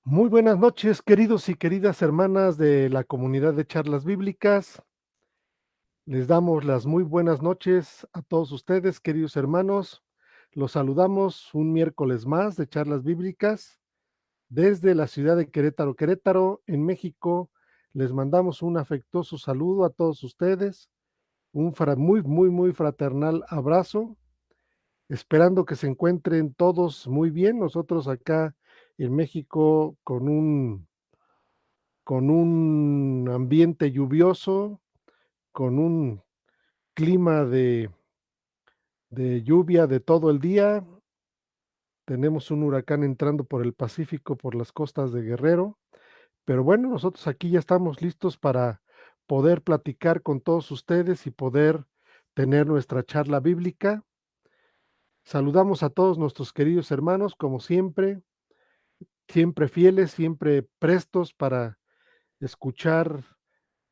Muy buenas noches, queridos y queridas hermanas de la comunidad de charlas bíblicas. Les damos las muy buenas noches a todos ustedes, queridos hermanos. Los saludamos un miércoles más de charlas bíblicas desde la ciudad de Querétaro, Querétaro, en México. Les mandamos un afectuoso saludo a todos ustedes, un muy fraternal abrazo, esperando que se encuentren todos muy bien. Nosotros acá en México con un ambiente lluvioso, con un clima de lluvia de todo el día. Tenemos un huracán entrando por el Pacífico, por las costas de Guerrero, pero bueno, nosotros aquí ya estamos listos para poder platicar con todos ustedes y poder tener nuestra charla bíblica. Saludamos a todos nuestros queridos hermanos, como siempre, siempre fieles, siempre prestos para escuchar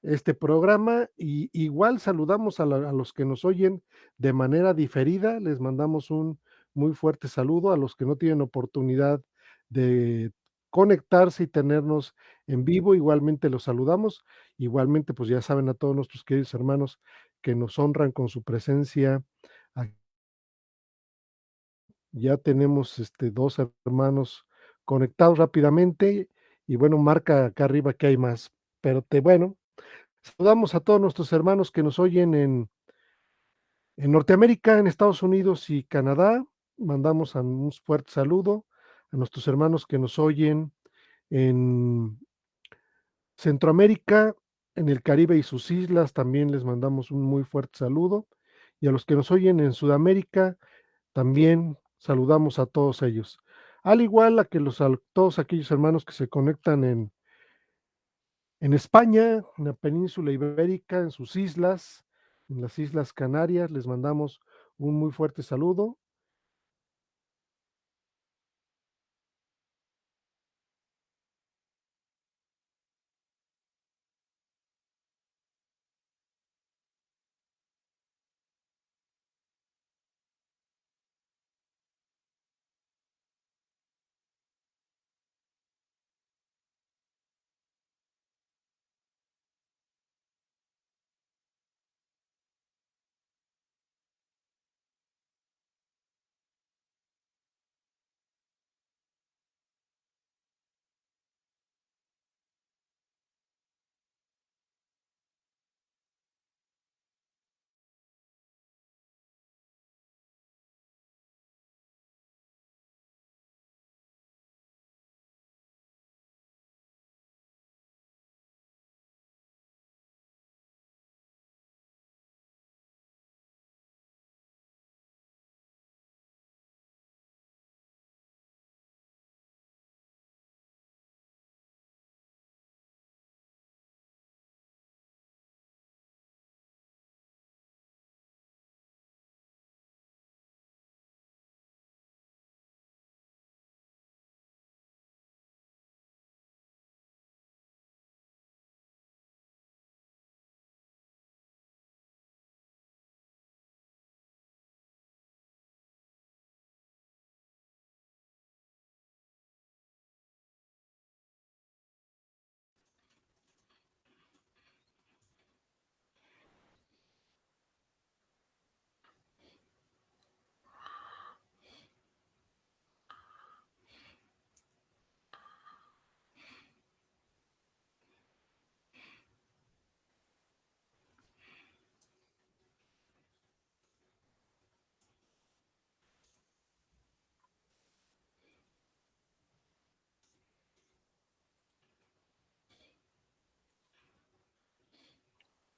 este programa. Y igual saludamos a los que nos oyen de manera diferida, les mandamos un muy fuerte saludo a los que no tienen oportunidad de conectarse y tenernos en vivo, igualmente los saludamos, igualmente pues ya saben a todos nuestros queridos hermanos que nos honran con su presencia. Ya tenemos dos hermanos conectados rápidamente y bueno, marca acá arriba que hay más, pero bueno, saludamos a todos nuestros hermanos que nos oyen en Norteamérica, en Estados Unidos y Canadá. Mandamos un fuerte saludo a nuestros hermanos que nos oyen en Centroamérica, en el Caribe y sus islas. También les mandamos un muy fuerte saludo. Y a los que nos oyen en Sudamérica, también saludamos a todos ellos. Al igual a todos aquellos hermanos que se conectan en España, en la península ibérica, en sus islas, en las Islas Canarias, les mandamos un muy fuerte saludo.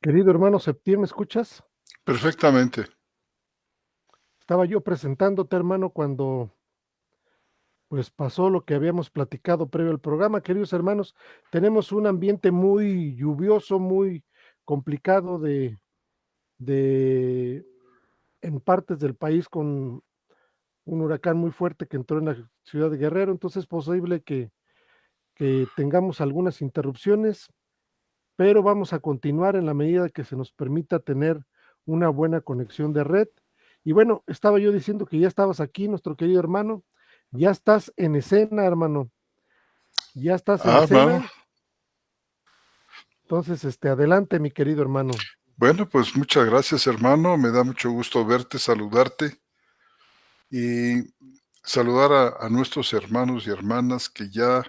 Querido hermano Septién, ¿me escuchas? Perfectamente. Estaba yo presentándote, hermano, cuando pues pasó lo que habíamos platicado previo al programa. Queridos hermanos, tenemos un ambiente muy lluvioso, muy complicado de en partes del país con un huracán muy fuerte que entró en la ciudad de Guerrero. Entonces es posible que tengamos algunas interrupciones, pero vamos a continuar en la medida que se nos permita tener una buena conexión de red. Y bueno, estaba yo diciendo que ya estabas aquí, nuestro querido hermano, ya estás en escena, hermano. ¿Ya estás en No. cena? Entonces, adelante, mi querido hermano. Bueno, pues muchas gracias, hermano. Me da mucho gusto verte, saludarte y saludar a nuestros hermanos y hermanas que ya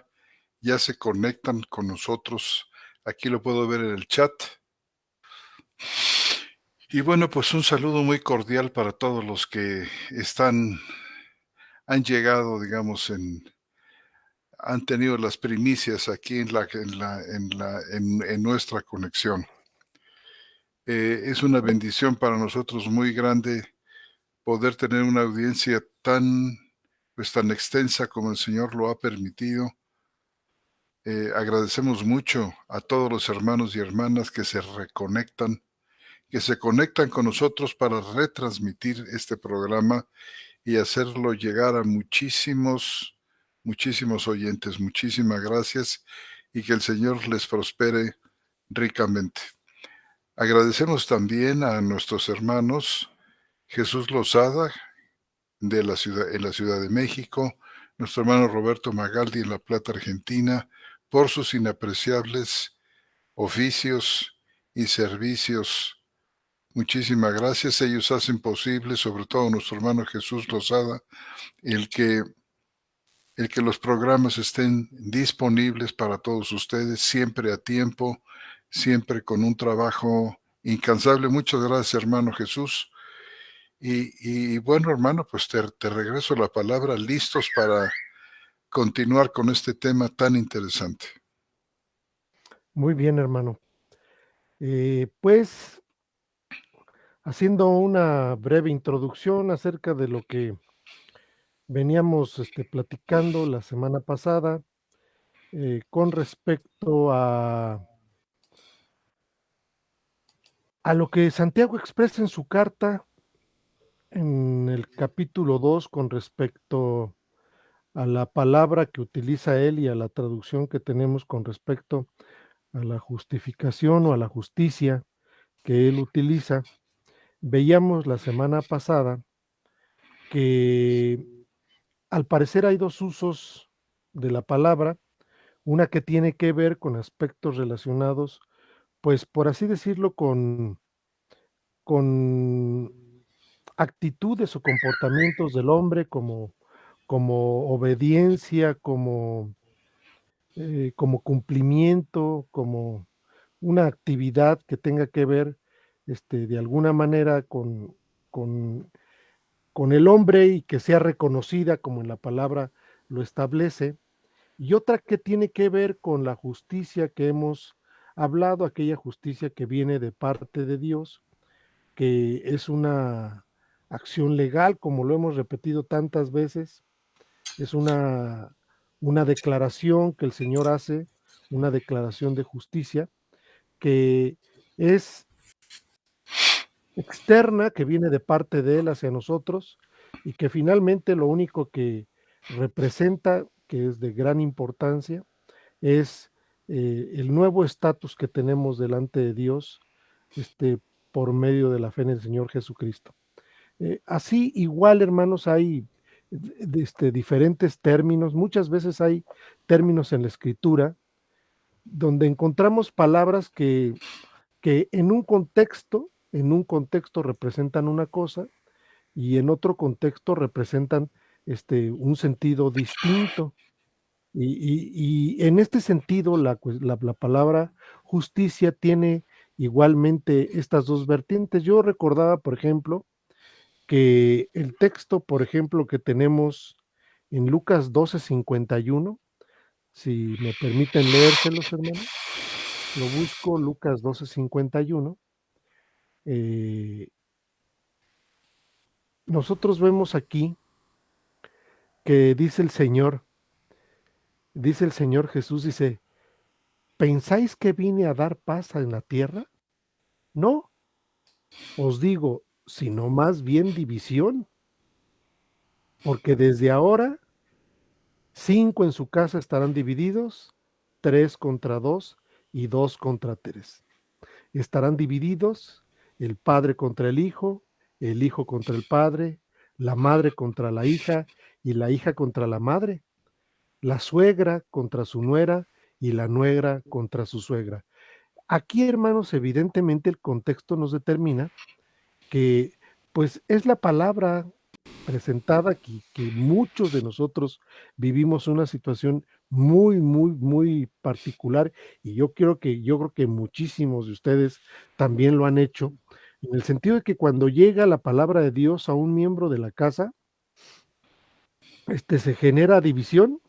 se conectan con nosotros. Aquí lo puedo ver en el chat. Y bueno, pues un saludo muy cordial para todos los que han llegado, digamos, han tenido las primicias aquí en nuestra conexión. Es una bendición para nosotros muy grande poder tener una audiencia tan extensa como el Señor lo ha permitido. Agradecemos mucho a todos los hermanos y hermanas que se conectan con nosotros para retransmitir este programa y hacerlo llegar a muchísimos oyentes. Muchísimas gracias y que el Señor les prospere ricamente. Agradecemos también a nuestros hermanos Jesús Lozada en la Ciudad de México, nuestro hermano Roberto Magaldi en La Plata, Argentina, por sus inapreciables oficios y servicios. Muchísimas gracias. Ellos hacen posible, sobre todo nuestro hermano Jesús Lozada, el que, el que los programas estén disponibles para todos ustedes, siempre a tiempo, siempre con un trabajo incansable. Muchas gracias, hermano Jesús. Y bueno, hermano, pues te regreso la palabra, listos para continuar con este tema tan interesante. Muy bien, hermano. Pues, haciendo una breve introducción acerca de lo que veníamos platicando la semana pasada, con respecto a lo que Santiago expresa en su carta en el capítulo 2 con respecto a la palabra que utiliza él y a la traducción que tenemos con respecto a la justificación o a la justicia que él utiliza. Veíamos la semana pasada que al parecer hay dos usos de la palabra, una que tiene que ver con aspectos relacionados, pues por así decirlo, con actitudes o comportamientos del hombre como obediencia, como cumplimiento, como una actividad que tenga que ver, de alguna manera con con el hombre y que sea reconocida como en la palabra lo establece, y otra que tiene que ver con la justicia que hemos hablado, aquella justicia que viene de parte de Dios, que es una acción legal, como lo hemos repetido tantas veces, es una declaración que el Señor hace, una declaración de justicia, que es externa, que viene de parte de Él hacia nosotros, y que finalmente lo único que representa, que es de gran importancia, es el nuevo estatus que tenemos delante de Dios, por medio de la fe en el Señor Jesucristo. Así, igual, hermanos, hay diferentes términos. Muchas veces hay términos en la escritura donde encontramos palabras que en un contexto representan una cosa y en otro contexto representan un sentido distinto. Y en este sentido, la palabra justicia tiene igualmente estas dos vertientes. Yo recordaba, por ejemplo, que el texto, por ejemplo, que tenemos en Lucas 12:51, si me permiten leérselos, hermano, lo busco, Lucas 12:51. eh, Nosotros vemos aquí que dice el Señor Jesús, dice, ¿pensáis que vine a dar paz en la tierra? No, os digo, sino más bien división, porque desde ahora 5 en su casa estarán divididos, 3 contra 2 y 2 contra 3. Estarán divididos el padre contra el hijo contra el padre, la madre contra la hija y la hija contra la madre. la suegra contra su nuera y la nuera contra su suegra. Aquí, hermanos, evidentemente el contexto nos determina que, pues, es la palabra presentada aquí, que muchos de nosotros vivimos una situación muy, muy, muy particular, y yo creo que muchísimos de ustedes también lo han hecho, en el sentido de que cuando llega la palabra de Dios a un miembro de la casa, se genera división,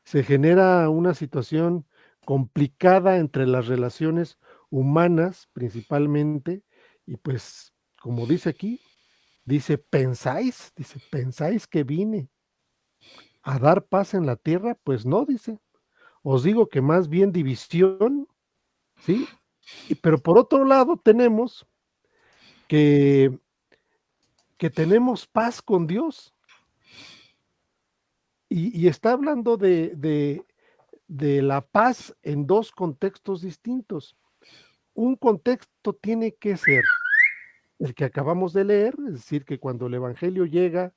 se genera una situación complicada entre las relaciones humanas, principalmente, y pues, como dice aquí, dice: "¿Pensáis que vine a dar paz en la tierra? Pues no", dice, "os digo que más bien división", ¿sí? Pero por otro lado tenemos que tenemos paz con Dios, y está hablando de la paz en 2 contextos distintos. Un contexto tiene que ser el que acabamos de leer, es decir, que cuando el evangelio llega,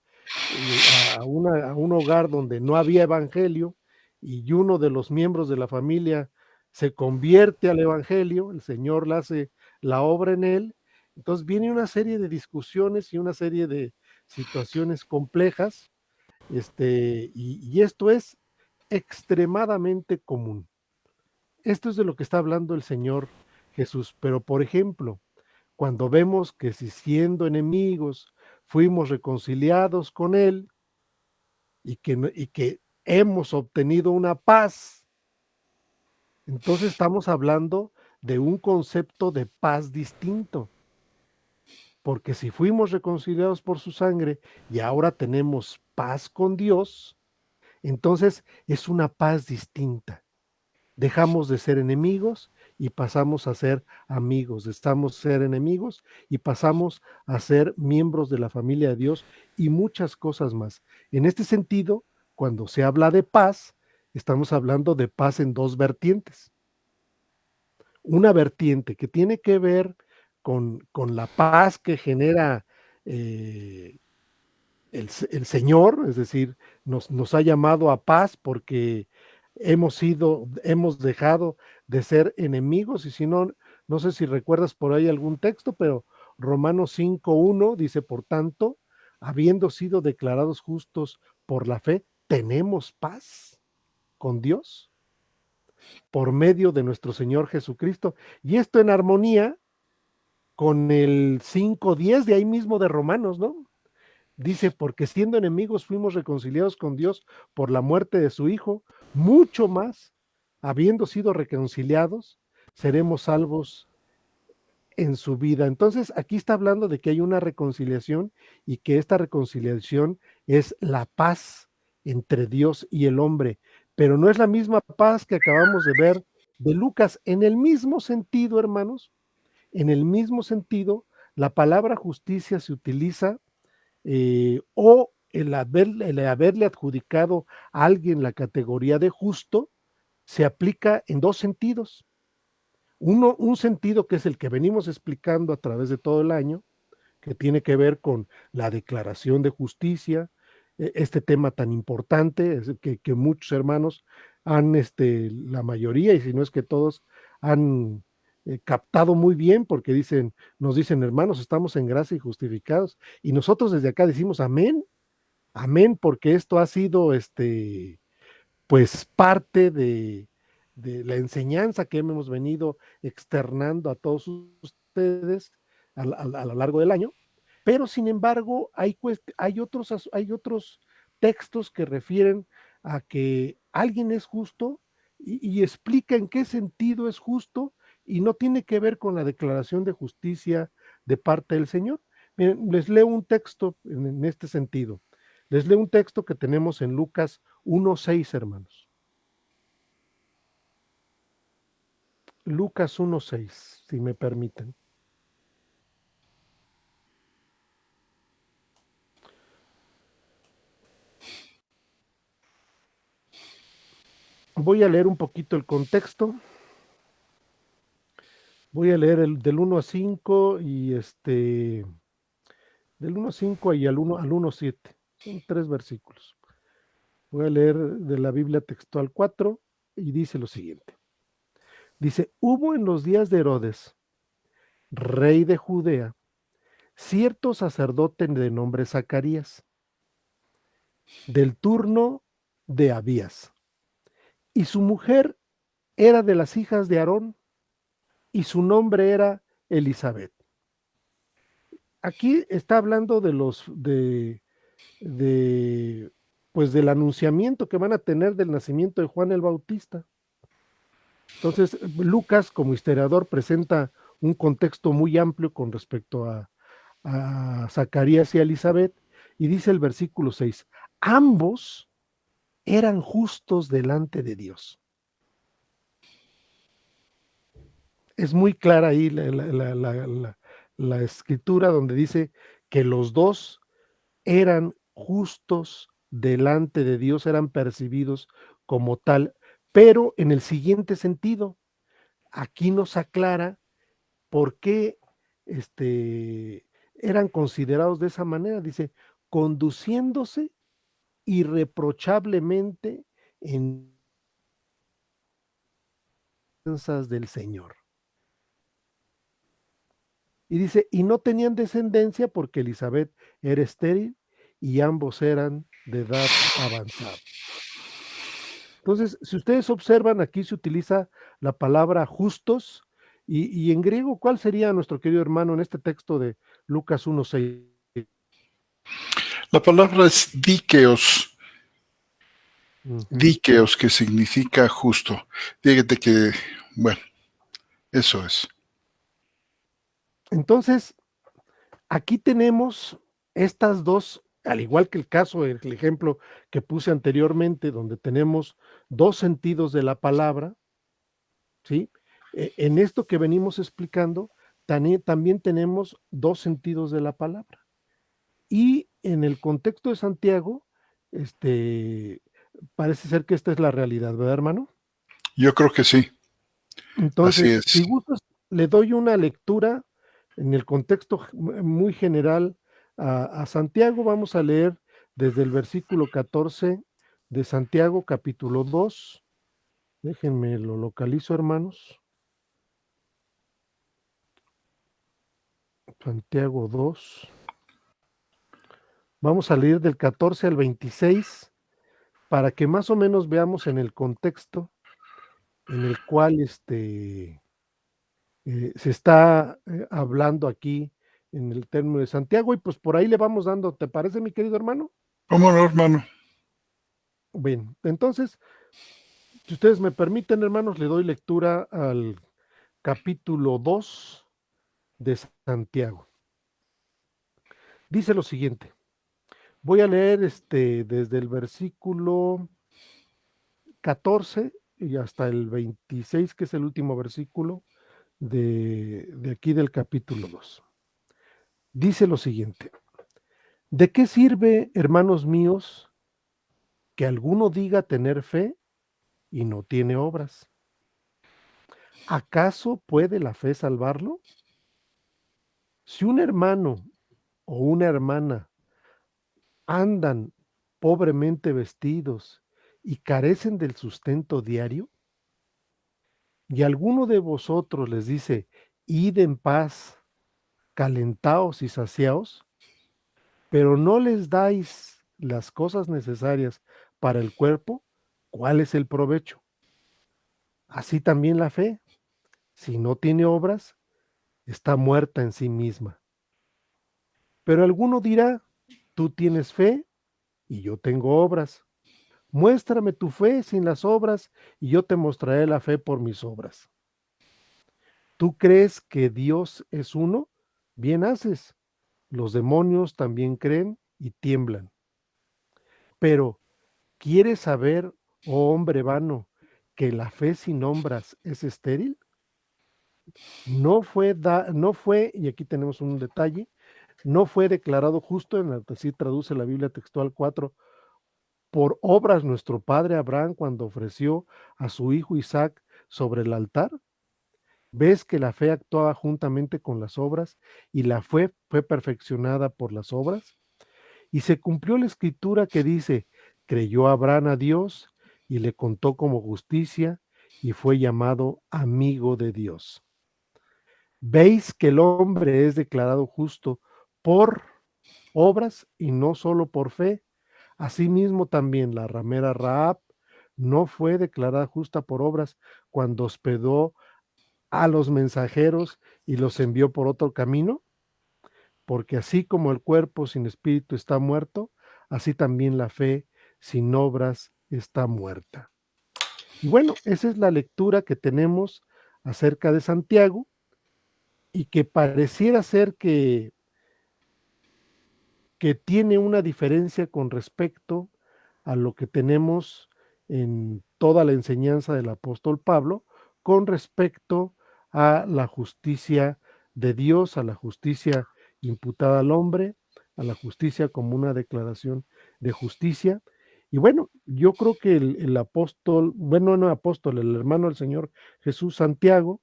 a un hogar donde no había evangelio, y uno de los miembros de la familia se convierte al evangelio, el Señor la hace la obra en él. Entonces, viene una serie de discusiones y una serie de situaciones complejas, y esto es extremadamente común. Esto es de lo que está hablando el Señor Jesús. Pero, por ejemplo, cuando vemos que si siendo enemigos fuimos reconciliados con Él y que hemos obtenido una paz, entonces estamos hablando de un concepto de paz distinto, porque si fuimos reconciliados por su sangre y ahora tenemos paz con Dios, entonces es una paz distinta. Dejamos de ser enemigos y pasamos a ser amigos, estamos ser enemigos y pasamos a ser miembros de la familia de Dios y muchas cosas más. En este sentido, cuando se habla de paz, estamos hablando de paz en 2 vertientes. Una vertiente que tiene que ver con la paz que genera, eh, el Señor, es decir, nos ha llamado a paz porque hemos dejado de ser enemigos, y si no, no sé si recuerdas por ahí algún texto, pero Romanos 5:1 dice: "Por tanto, habiendo sido declarados justos por la fe, tenemos paz con Dios por medio de nuestro Señor Jesucristo", y esto en armonía con el 5:10 de ahí mismo de Romanos, ¿no? Dice: "Porque siendo enemigos fuimos reconciliados con Dios por la muerte de su Hijo, mucho más, habiendo sido reconciliados, seremos salvos en su vida". Entonces, aquí está hablando de que hay una reconciliación y que esta reconciliación es la paz entre Dios y el hombre, pero no es la misma paz que acabamos de ver de Lucas. En el mismo sentido, hermanos, en el mismo sentido, la palabra justicia se utiliza o el haberle adjudicado a alguien la categoría de justo, se aplica en 2 sentidos. Uno, un sentido que es el que venimos explicando a través de todo el año, que tiene que ver con la declaración de justicia, este tema tan importante, es que muchos hermanos han, la mayoría, y si no es que todos, han captado muy bien, porque nos dicen: "Hermanos, estamos en gracia y justificados", y nosotros desde acá decimos: "Amén, amén", porque esto ha sido, pues, parte de la enseñanza que hemos venido externando a todos ustedes a lo largo del año, pero sin embargo, hay otros textos que refieren a que alguien es justo y explica en qué sentido es justo, y no tiene que ver con la declaración de justicia de parte del Señor. Miren, les leo un texto en este sentido. Les leo un texto que tenemos en Lucas 1:6, hermanos. Lucas 1:6, si me permiten. Voy a leer un poquito el contexto. Voy a leer del 1 a 5 y del 1 a 5 y al 1 al 1:7. Son 3 versículos. Voy a leer de la Biblia textual 4 y dice lo siguiente. Dice, hubo en los días de Herodes, rey de Judea, cierto sacerdote de nombre Zacarías, del turno de Abías, y su mujer era de las hijas de Aarón, y su nombre era Elizabeth. Aquí está hablando pues del anunciamiento que van a tener del nacimiento de Juan el Bautista. Entonces, Lucas, como historiador, presenta un contexto muy amplio con respecto a Zacarías y a Elizabeth, y dice el versículo 6, ambos eran justos delante de Dios. Es muy clara ahí la escritura donde dice que los dos eran justos delante de Dios, eran percibidos como tal, pero en el siguiente sentido, aquí nos aclara por qué eran considerados de esa manera. Dice, conduciéndose irreprochablemente en enseñanzas del Señor. Y dice, y no tenían descendencia porque Elizabeth era estéril y ambos eran de edad avanzada. Entonces, si ustedes observan, aquí se utiliza la palabra justos, y en griego, ¿cuál sería, nuestro querido hermano, en este texto de Lucas 1:6? La palabra es dikeos, Ujú. dikeos, que significa justo. Fíjate que, bueno, eso es. Entonces, aquí tenemos estas dos, al igual que el caso, el ejemplo que puse anteriormente, donde tenemos dos sentidos de la palabra, ¿sí? En esto que venimos explicando, también tenemos dos sentidos de la palabra. Y en el contexto de Santiago, parece ser que esta es la realidad, ¿verdad, hermano? Yo creo que sí, así Entonces, es. si gustas, le doy una lectura en el contexto muy general a Santiago. Vamos a leer desde el versículo 14 de Santiago, capítulo 2. Déjenme lo localizo, hermanos. Santiago 2. Vamos a leer del 14 al 26 para que más o menos veamos en el contexto en el cual se está hablando aquí en el término de Santiago, y pues por ahí le vamos dando, ¿te parece, mi querido hermano? ¿Cómo no, hermano? Bien, entonces, si ustedes me permiten, hermanos, le doy lectura al capítulo 2 de Santiago. Dice lo siguiente, voy a leer desde el versículo 14 y hasta el 26, que es el último versículo de aquí del capítulo 2. Dice lo siguiente, ¿de qué sirve, hermanos míos, que alguno diga tener fe y no tiene obras? ¿Acaso puede la fe salvarlo? Si un hermano o una hermana andan pobremente vestidos y carecen del sustento diario, y alguno de vosotros les dice, id en paz, calentaos y saciaos, pero no les dais las cosas necesarias para el cuerpo, ¿cuál es el provecho? Así también la fe, si no tiene obras, está muerta en sí misma. Pero alguno dirá, tú tienes fe y yo tengo obras. Muéstrame tu fe sin las obras y yo te mostraré la fe por mis obras. ¿Tú crees que Dios es uno? Bien haces. Los demonios también creen y tiemblan. Pero, ¿quieres saber, oh hombre vano, que la fe sin obras es estéril? No fue, y aquí tenemos un detalle, no fue declarado justo, así traduce la Biblia textual 4, por obras nuestro padre Abraham cuando ofreció a su hijo Isaac sobre el altar. ¿Ves que la fe actuaba juntamente con las obras y la fe fue perfeccionada por las obras? Y se cumplió la escritura que dice, creyó Abraham a Dios y le contó como justicia y fue llamado amigo de Dios. Veis que el hombre es declarado justo por obras y no solo por fe. Asimismo también la ramera Rahab no fue declarada justa por obras cuando hospedó a los mensajeros y los envió por otro camino, porque así como el cuerpo sin espíritu está muerto, así también la fe sin obras está muerta. Y bueno, esa es la lectura que tenemos acerca de Santiago y que pareciera ser que tiene una diferencia con respecto a lo que tenemos en toda la enseñanza del apóstol Pablo con respecto a la justicia de Dios, a la justicia imputada al hombre, a la justicia como una declaración de justicia. Y bueno, yo creo que el apóstol, bueno, no apóstol, el hermano del Señor Jesús Santiago,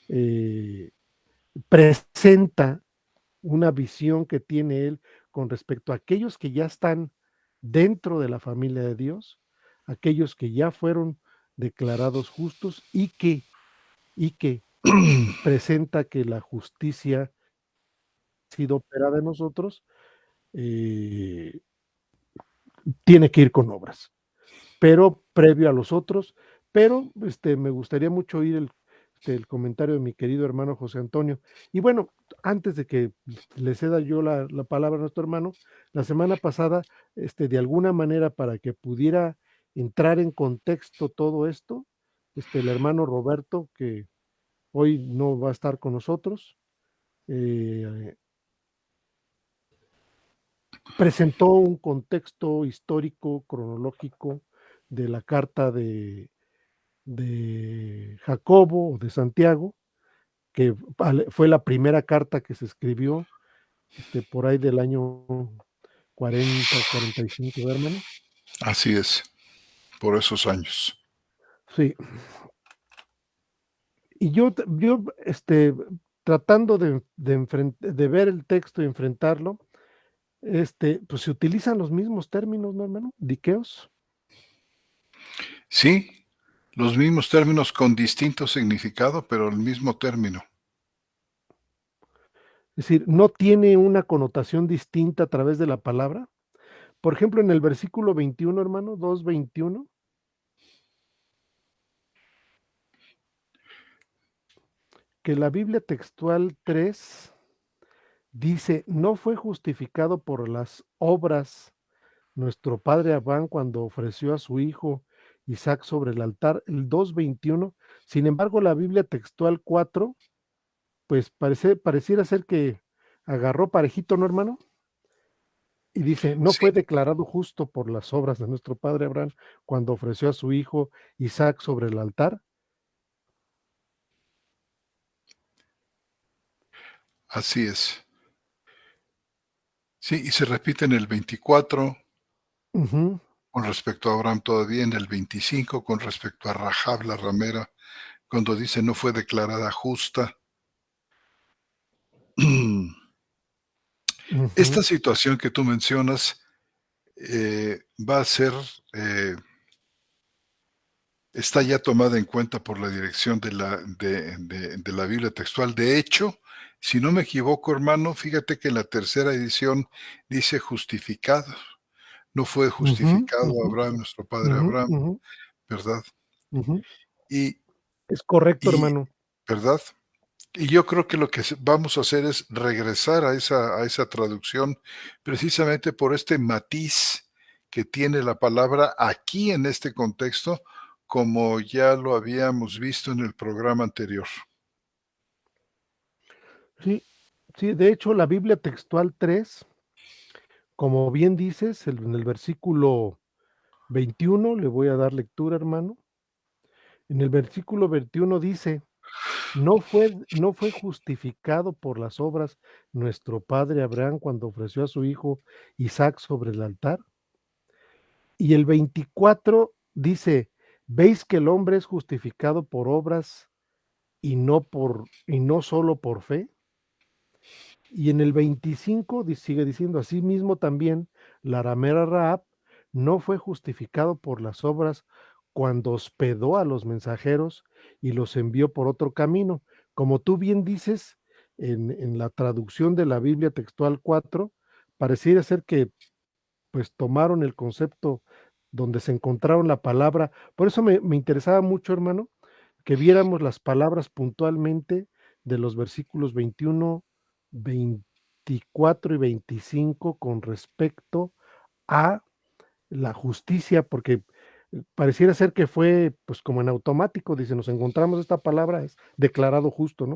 eh, presenta una visión que tiene él con respecto a aquellos que ya están dentro de la familia de Dios, aquellos que ya fueron declarados justos y que presenta que la justicia ha sido operada en nosotros, eh, tiene que ir con obras, pero previo a los otros. Pero me gustaría mucho oír el comentario de mi querido hermano José Antonio. Y bueno, antes de que le ceda yo la palabra a nuestro hermano, la semana pasada, de alguna manera, para que pudiera entrar en contexto todo esto, el hermano Roberto, que hoy no va a estar con nosotros, eh, presentó un contexto histórico, cronológico de la carta de Jacobo o de Santiago, que fue la primera carta que se escribió por ahí del año 40, 45, hermano. Así es, por esos años. Sí. Y yo tratando de ver el texto y enfrentarlo, pues se utilizan los mismos términos, ¿no, hermano? Diqueos. Sí, los mismos términos con distinto significado, pero el mismo término. Es decir, no tiene una connotación distinta a través de la palabra. Por ejemplo, en el versículo 21, hermano, 2:21, que la Biblia textual 3 dice, no fue justificado por las obras nuestro padre Abraham cuando ofreció a su hijo Isaac sobre el altar, el 2:21. Sin embargo, la Biblia textual 4, pues pareciera ser que agarró parejito, ¿no, hermano? Y dice, no Sí, fue declarado justo por las obras de nuestro padre Abraham cuando ofreció a su hijo Isaac sobre el altar. así es. Sí, y se repite en el 24 Ujú, con respecto a Abraham todavía, en el 25 con respecto a Rahab la ramera, cuando dice no fue declarada justa. Esta ujú, situación que tú mencionas va a ser, eh, está ya tomada en cuenta por la dirección de la Biblia textual. De hecho, si no me equivoco, hermano, fíjate que en la tercera edición dice justificado. No fue ujú, justificado ujú, Abraham, nuestro padre ujú, Abraham, ujú, ¿verdad? ujú. Y, Es correcto, y hermano. ¿verdad? Y yo creo que lo que vamos a hacer es regresar a esa traducción precisamente por este matiz que tiene la palabra aquí en este contexto, como ya lo habíamos visto en el programa anterior. Sí, sí, de hecho, la Biblia textual 3, como bien dices, en el versículo 21, le voy a dar lectura, hermano. En el versículo 21 dice, no fue justificado por las obras nuestro padre Abraham cuando ofreció a su hijo Isaac sobre el altar. Y el 24 dice, veis que el hombre es justificado por obras y no solo por fe. Y en el 25 sigue diciendo, asimismo también la ramera Rahab no fue justificado por las obras cuando hospedó a los mensajeros y los envió por otro camino. Como tú bien dices, en la traducción de la Biblia textual 4, pareciera ser que pues tomaron el concepto donde se encontraron la palabra. Por eso me interesaba mucho, hermano, que viéramos las palabras puntualmente de los versículos 21, 24 y 25 con respecto a la justicia, porque pareciera ser que fue pues como en automático, dice, nos encontramos esta palabra, es declarado justo, ¿no?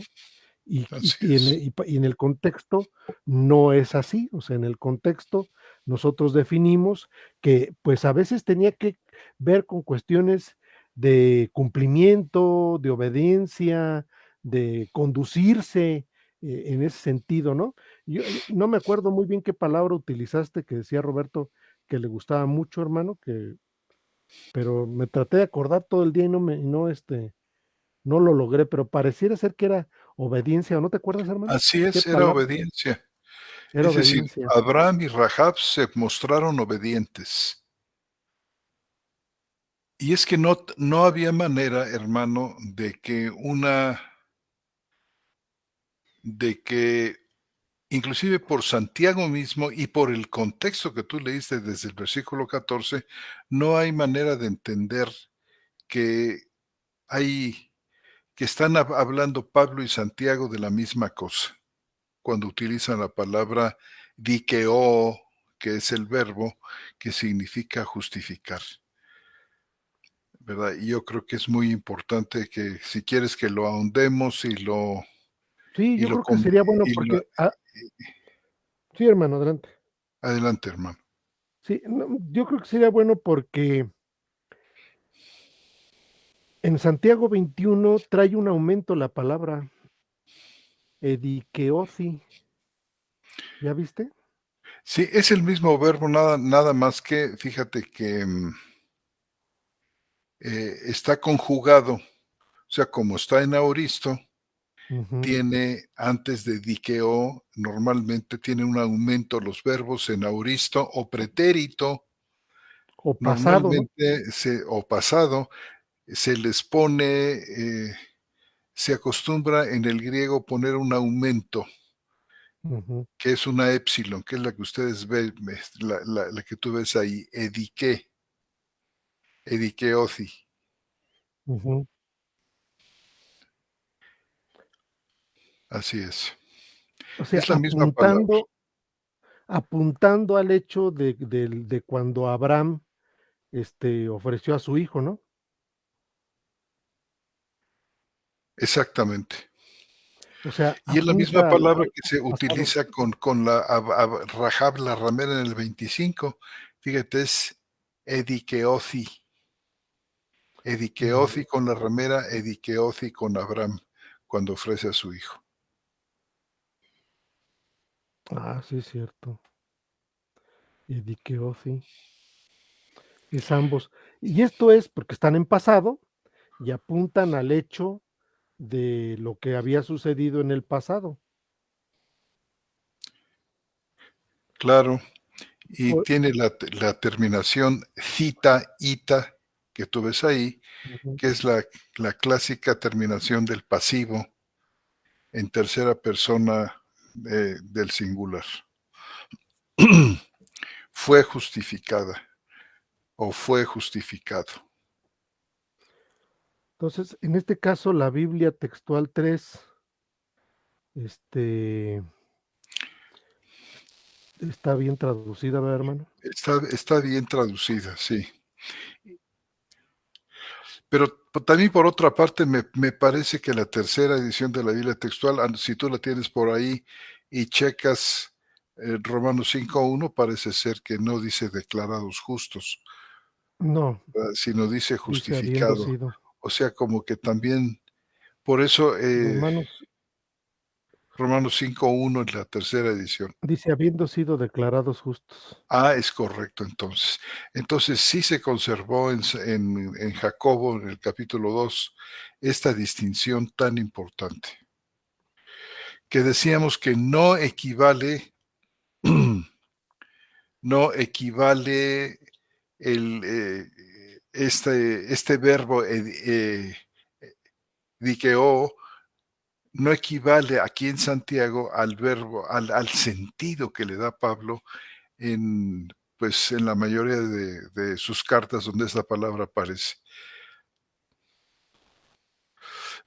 Así es. Y en el contexto no es así, o sea, en el contexto nosotros definimos que, pues, a veces tenía que ver con cuestiones de cumplimiento, de obediencia, de conducirse, en ese sentido, ¿no? Yo, no me acuerdo muy bien qué palabra utilizaste, que decía Roberto que le gustaba mucho, hermano, que pero me traté de acordar todo el día y no lo logré, pero pareciera ser que era obediencia, ¿o no te acuerdas, hermano? Así ¿Qué es, era palabra? obediencia. Era Es decir, obediencia. Abraham y Rahab se mostraron obedientes. Y es que no había manera, hermano, de que inclusive por Santiago mismo y por el contexto que tú leíste desde el versículo 14, no hay manera de entender que hay que están hablando Pablo y Santiago de la misma cosa, cuando utilizan la palabra dikeo, que es el verbo que significa justificar, ¿verdad? Y yo creo que es muy importante que si quieres que lo ahondemos Sí, y yo lo, creo que com- sería bueno y lo porque sí, hermano, adelante. adelante, hermano. Sí, no, yo creo que sería bueno porque en Santiago 21 trae un aumento la palabra edikeosi, ¿ya viste? Sí, es el mismo verbo, nada más que, fíjate que está conjugado, o sea, como está en aoristo, Ujú. tiene antes de dikeo, normalmente tiene un aumento los verbos en aoristo o pretérito, O pasado, ¿no? normalmente o pasado, se les pone, se acostumbra en el griego poner un aumento, Ujú, que es una épsilon, que es la que ustedes ven, la que tú ves ahí, edikeothi. ujú. Así es. O sea, Es la misma palabra. apuntando al hecho de cuando Abraham, ofreció a su hijo, ¿no? Exactamente. O sea, Y es la misma apunta palabra al que se pasado. utiliza con la Rahab la ramera en el 25. Fíjate, es Edikeothi. Mm. Edikeothi con la ramera, Edikeothi con Abraham, cuando ofrece a su hijo. Ah, sí, es cierto. Edikeosi. Es ambos. Y esto es porque están en pasado y apuntan al hecho de lo que había sucedido en el pasado. Claro, y O tiene la terminación cita, ita, que tú ves ahí, Ujú, que es la clásica terminación del pasivo en tercera persona del singular. Fue justificada o fue justificado. entonces, en este caso, la Biblia textual 3, este, está bien traducida, ¿verdad, hermano? Está bien traducida, sí. Pero también por otra parte me parece que la tercera edición de la Biblia textual, si tú la tienes por ahí y checas Romanos 5:1, parece ser que no dice declarados justos, No, sino dice dice habiendo justificado. sido. O sea, como que también, por eso Romanos Romanos 5:1 en la tercera edición. dice habiendo sido declarados justos. Ah, es correcto entonces. Entonces sí se conservó en Jacobo, en el capítulo 2, esta distinción tan importante, que decíamos que no equivale este verbo dikeo no equivale aquí en Santiago al verbo, al sentido que le da Pablo en, pues, en la mayoría de sus cartas donde esta palabra aparece,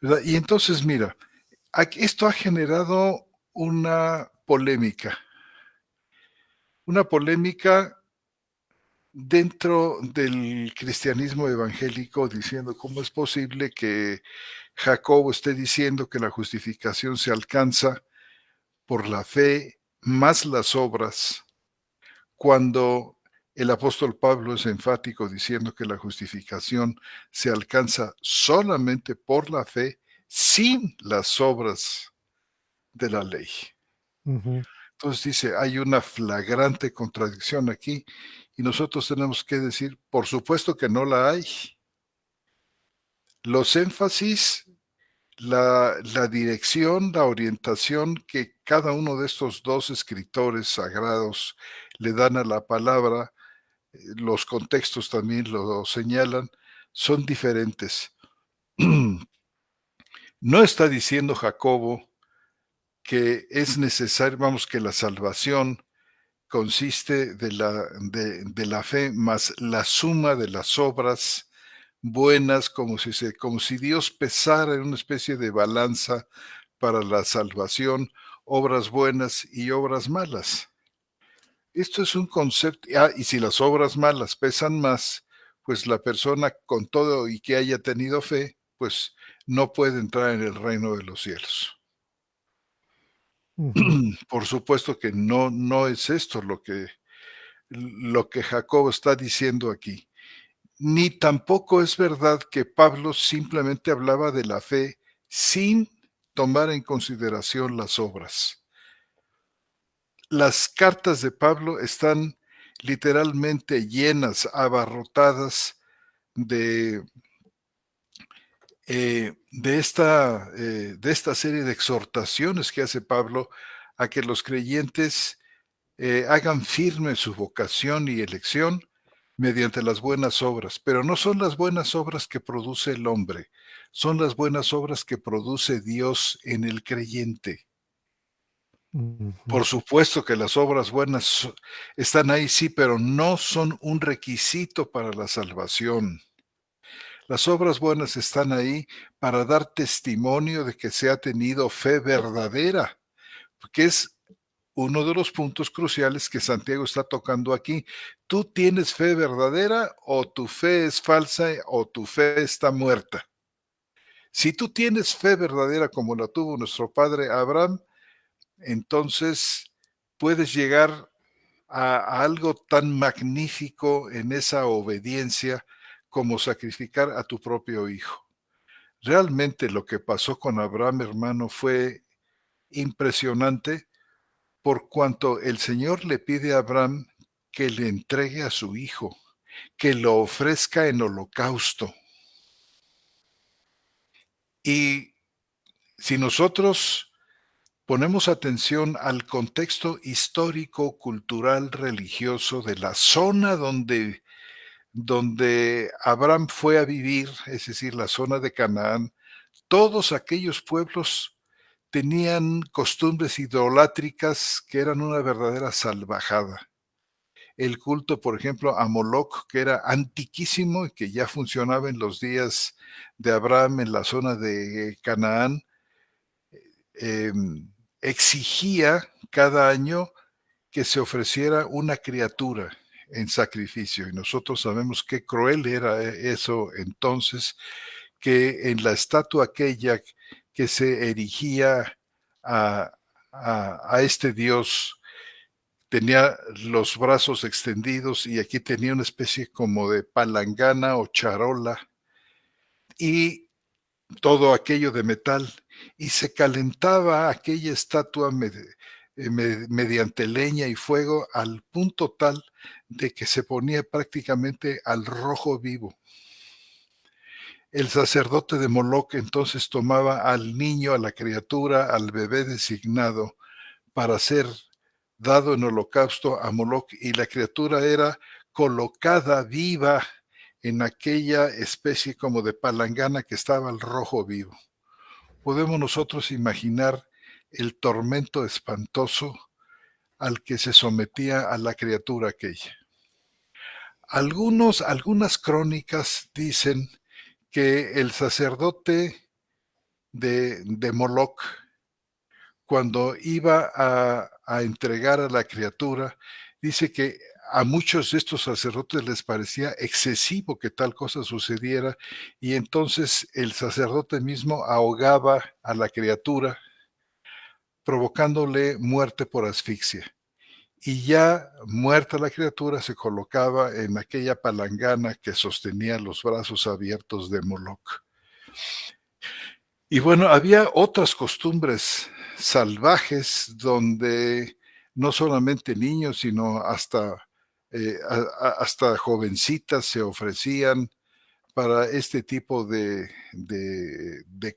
¿verdad? Y entonces, mira, esto ha generado una polémica dentro del cristianismo evangélico, diciendo cómo es posible que Jacobo esté diciendo que la justificación se alcanza por la fe más las obras, cuando el apóstol Pablo es enfático diciendo que la justificación se alcanza solamente por la fe sin las obras de la ley. Ujú, Entonces dice, hay una flagrante contradicción aquí y nosotros tenemos que decir, por supuesto que no la hay. Los énfasis, la dirección, la orientación que cada uno de estos dos escritores sagrados le dan a la palabra, los contextos también lo señalan, son diferentes. No está diciendo Jacobo que es necesario, vamos, que la salvación consiste de la fe más la suma de las obras buenas, como si Dios pesara en una especie de balanza para la salvación, obras buenas y obras malas. Esto es un concepto, y si las obras malas pesan más, pues la persona con todo y que haya tenido fe, pues no puede entrar en el reino de los cielos. ujú, Por supuesto que no es esto lo que Jacob está diciendo aquí. Ni tampoco es verdad que Pablo simplemente hablaba de la fe sin tomar en consideración las obras. Las cartas de Pablo están literalmente llenas, abarrotadas de, de esta serie de exhortaciones que hace Pablo a que los creyentes hagan firme su vocación y elección mediante las buenas obras, pero no son las buenas obras que produce el hombre, son las buenas obras que produce Dios en el creyente. ujú, Por supuesto que las obras buenas están ahí, sí, pero no son un requisito para la salvación. Las obras buenas están ahí para dar testimonio de que se ha tenido fe verdadera, que es uno de los puntos cruciales que Santiago está tocando aquí. ¿Tú tienes fe verdadera o tu fe es falsa o tu fe está muerta? Si tú tienes fe verdadera como la tuvo nuestro padre Abraham, entonces puedes llegar a algo tan magnífico en esa obediencia como sacrificar a tu propio hijo. Realmente lo que pasó con Abraham, hermano, fue impresionante por cuanto el Señor le pide a Abraham que le entregue a su hijo, que lo ofrezca en holocausto. Y si nosotros ponemos atención al contexto histórico, cultural, religioso de la zona donde Abraham fue a vivir, es decir, la zona de Canaán, todos aquellos pueblos tenían costumbres idolátricas que eran una verdadera salvajada. El culto, por ejemplo, a Moloch, que era antiquísimo y que ya funcionaba en los días de Abraham en la zona de Canaán, exigía cada año que se ofreciera una criatura en sacrificio. Y nosotros sabemos qué cruel era eso entonces, que en la estatua aquella que se erigía a, a este Dios, tenía los brazos extendidos y aquí tenía una especie como de palangana o charola y todo aquello de metal, y se calentaba aquella estatua mediante leña y fuego al punto tal de que se ponía prácticamente al rojo vivo. El sacerdote de Moloch entonces tomaba al niño, a la criatura, al bebé designado para ser dado en holocausto a Moloch, y la criatura era colocada viva en aquella especie como de palangana que estaba al rojo vivo. Podemos nosotros imaginar el tormento espantoso al que se sometía a la criatura aquella. Algunas crónicas dicen que el sacerdote de Moloch, cuando iba a entregar a la criatura, dice que a muchos de estos sacerdotes les parecía excesivo que tal cosa sucediera, y entonces el sacerdote mismo ahogaba a la criatura, provocándole muerte por asfixia. Y ya muerta la criatura se colocaba en aquella palangana que sostenía los brazos abiertos de Moloch. Y bueno, había otras costumbres salvajes donde no solamente niños, sino hasta jovencitas se ofrecían para este tipo de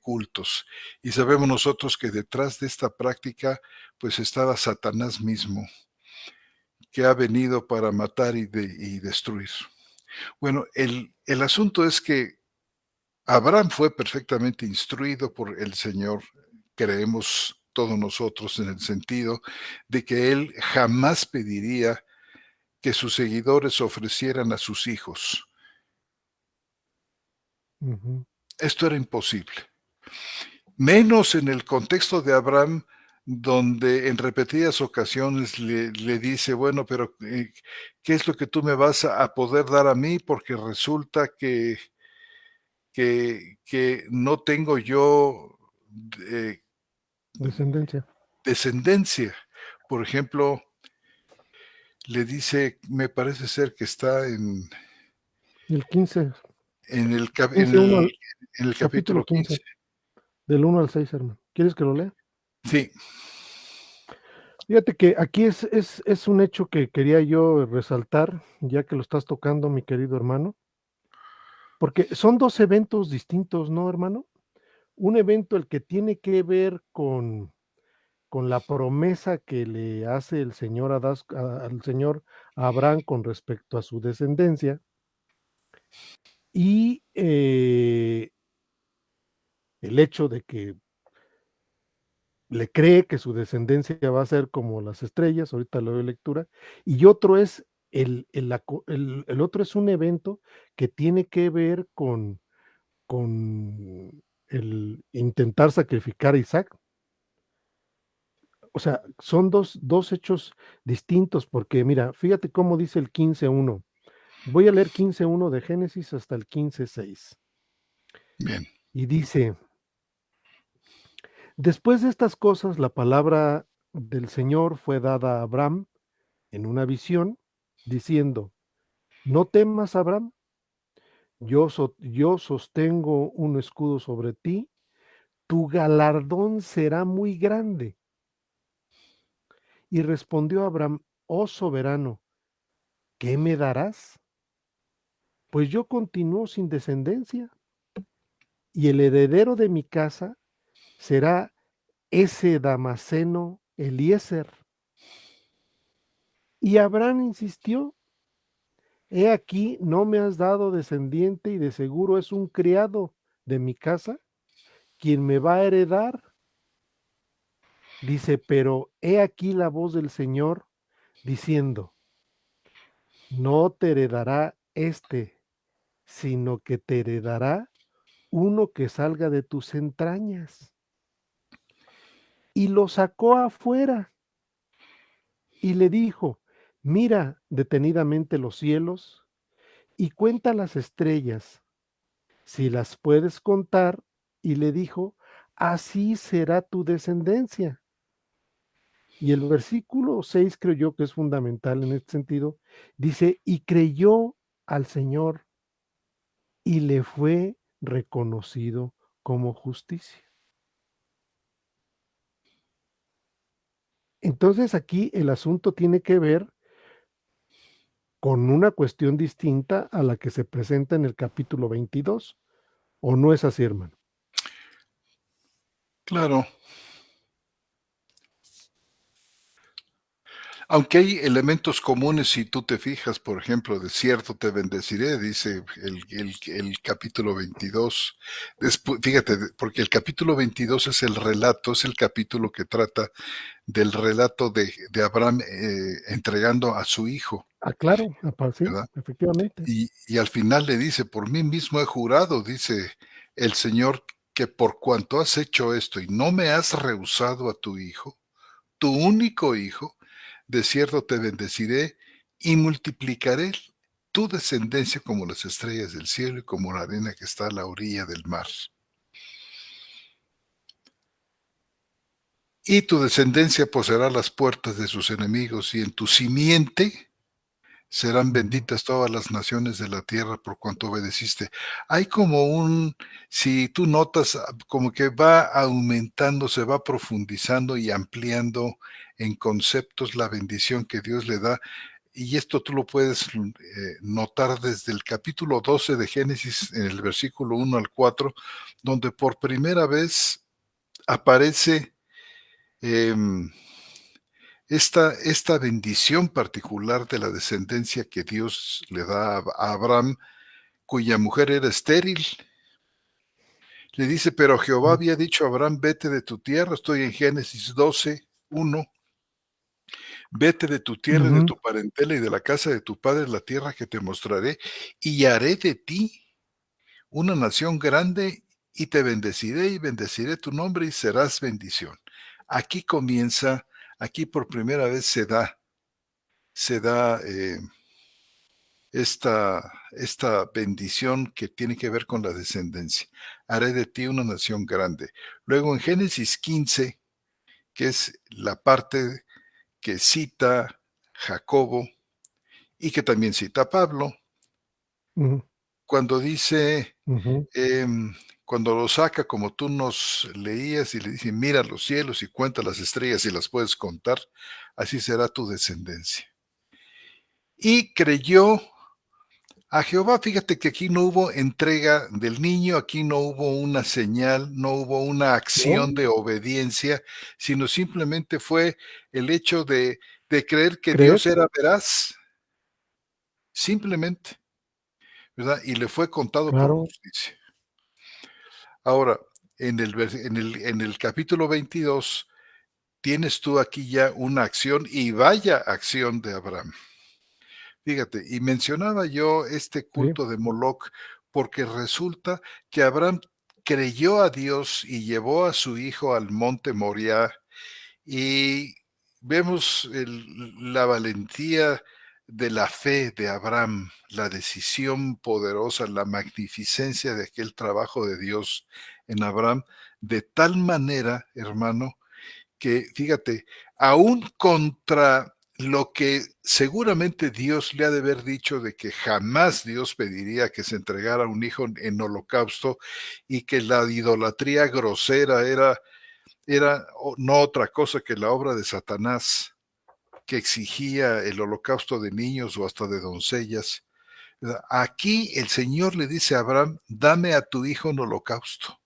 cultos. Y sabemos nosotros que detrás de esta práctica pues estaba Satanás mismo, que ha venido para matar y destruir. Bueno, el asunto es que Abraham fue perfectamente instruido por el Señor, creemos todos nosotros, en el sentido de que él jamás pediría que sus seguidores ofrecieran a sus hijos. Ujú. Esto era imposible. Menos en el contexto de Abraham, donde en repetidas ocasiones le dice, bueno, pero ¿qué es lo que tú me vas a poder dar a mí? Porque resulta que no tengo yo eh, Descendencia. descendencia. Por ejemplo, le dice, me parece ser que está El 15, en el, cap- 15 1 al en el capítulo capítulo 15. 15, del 1 al 6, hermano. ¿Quieres que lo lea? Sí, Fíjate que aquí es un hecho que quería yo resaltar, ya que lo estás tocando, mi querido hermano, porque son 2 eventos distintos, ¿no, hermano? Un evento, el que tiene que ver con la promesa que le hace el Señor al Señor a Abraham con respecto a su descendencia, y, el hecho de que le cree que su descendencia va a ser como las estrellas, ahorita le doy lectura, y otro es el otro es un evento que tiene que ver con el intentar sacrificar a Isaac. O sea, son dos hechos distintos, porque mira, fíjate cómo dice el 15:1. Voy a leer 15:1 de Génesis hasta el 15:6. bien, Y dice: Después de estas cosas, la palabra del Señor fue dada a Abraham en una visión, diciendo: No temas, Abraham, yo sostengo un escudo sobre ti, tu galardón será muy grande. Y respondió Abraham: Oh soberano, ¿qué me darás? Pues yo continúo sin descendencia, y el heredero de mi casa será ese Damaseno Eliezer. Y Abraham insistió: He aquí, no me has dado descendiente, y de seguro es un criado de mi casa quien me va a heredar. Dice: Pero he aquí la voz del Señor diciendo: No te heredará este, sino que te heredará uno que salga de tus entrañas. Y lo sacó afuera y le dijo: Mira detenidamente los cielos y cuenta las estrellas, si las puedes contar. Y le dijo: Así será tu descendencia. Y el versículo 6 creo yo que es fundamental en este sentido. Dice: Y creyó al Señor y le fue reconocido como justicia. Entonces aquí el asunto tiene que ver con una cuestión distinta a la que se presenta en el capítulo 22, ¿o no es así, hermano? claro. Aunque hay elementos comunes, si tú te fijas, por ejemplo, de cierto te bendeciré, dice el capítulo 22. Después, fíjate, porque el capítulo 22 es el relato, es el capítulo que trata del relato de Abraham entregando a su hijo, Claro, sí, ¿verdad? efectivamente. Y al final le dice, por mí mismo he jurado, dice el Señor, que por cuanto has hecho esto y no me has rehusado a tu hijo, tu único hijo, de cierto te bendeciré y multiplicaré tu descendencia como las estrellas del cielo y como la arena que está a la orilla del mar. Y tu descendencia poseerá las puertas de sus enemigos y en tu simiente serán Ujú. benditas todas las naciones de la tierra por cuanto obedeciste. Hay como si tú notas, como que va aumentando, se va profundizando y ampliando en conceptos la bendición que Dios le da. Y esto tú lo puedes notar desde el capítulo 12 de Génesis, en el versículo 1 al 4, donde por primera vez aparece em, esta bendición particular de la descendencia que Dios le da a Abraham, cuya mujer era estéril. Le dice, pero Jehová Mm, había dicho a Abraham, vete de tu tierra, estoy en Génesis 12:1, vete de tu tierra y de ujú, tu parentela y de la casa de tu padre, la tierra que te mostraré, y haré de ti una nación grande y te bendeciré y bendeciré tu nombre y serás bendición. Aquí comienza, aquí por primera vez se da esta bendición que tiene que ver con la descendencia. Haré de ti una nación grande. Luego en Génesis 15, que es la parte que cita Jacobo y que también cita Pablo, ujú, cuando dice, ujú. cuando lo saca como tú nos leías y le dice, mira los cielos y cuenta las estrellas y las puedes contar, así será tu descendencia. Y creyó a Jehová. Fíjate que aquí no hubo entrega del niño, aquí no hubo una señal, no hubo una acción No, de obediencia, sino simplemente fue el hecho de creer que creer, Dios era veraz, simplemente, ¿verdad? Y le fue contado por claro, justicia. Ahora, en el capítulo 22 tienes tú aquí ya una acción y vaya acción de Abraham. Fíjate, y mencionaba yo este sí, culto de Moloc porque resulta que Abraham creyó a Dios y llevó a su hijo al monte Moriah y vemos la valentía de la fe de Abraham, la decisión poderosa, la magnificencia de aquel trabajo de Dios en Abraham, de tal manera, hermano, que fíjate, aún contra lo que seguramente Dios le ha de haber dicho de que jamás Dios pediría que se entregara un hijo en holocausto y que la idolatría grosera era no otra cosa que la obra de Satanás, que exigía el holocausto de niños o hasta de doncellas. Aquí el Señor le dice a Abraham, dame a tu hijo en holocausto.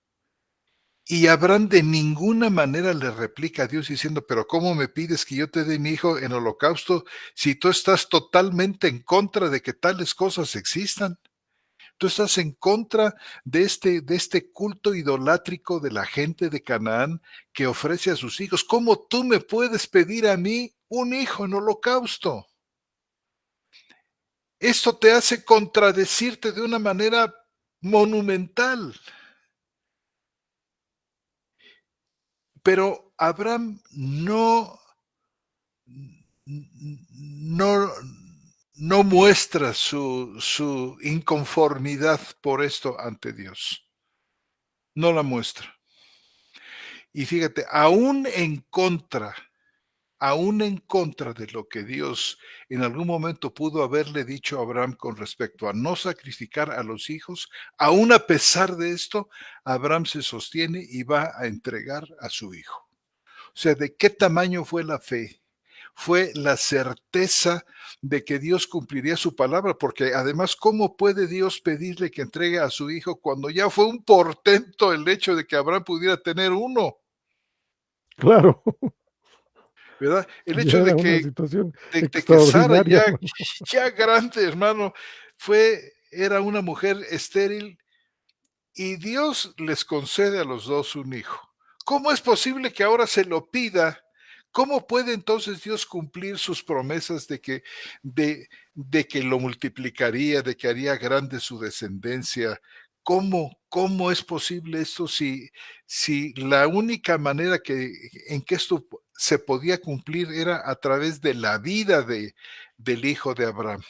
Y Abraham de ninguna manera le replica a Dios diciendo, pero ¿cómo me pides que yo te dé mi hijo en holocausto si tú estás totalmente en contra de que tales cosas existan? Tú estás en contra de este culto idolátrico de la gente de Canaán que ofrece a sus hijos. ¿Cómo tú me puedes pedir a mí un hijo en holocausto? Esto te hace contradecirte de una manera monumental. Pero Abraham no, no muestra su inconformidad por esto ante Dios. No la muestra. Y fíjate, aún en contra de lo que Dios en algún momento pudo haberle dicho a Abraham con respecto a no sacrificar a los hijos, aún a pesar de esto, Abraham se sostiene y va a entregar a su hijo. O sea, ¿de qué tamaño fue la fe? Fue la certeza de que Dios cumpliría su palabra, porque además, ¿cómo puede Dios pedirle que entregue a su hijo cuando ya fue un portento el hecho de que Abraham pudiera tener uno? claro, ¿verdad? El Y hecho era una situación de que Sara extraordinaria, ya, hermano. ya grande, hermano, era una mujer estéril y Dios les concede a los dos un hijo. ¿Cómo es posible que ahora se lo pida? ¿Cómo puede entonces Dios cumplir sus promesas de que lo multiplicaría, de que haría grande su descendencia? ¿Cómo es posible esto si la única manera en que esto se podía cumplir era a través de la vida del hijo de Abraham?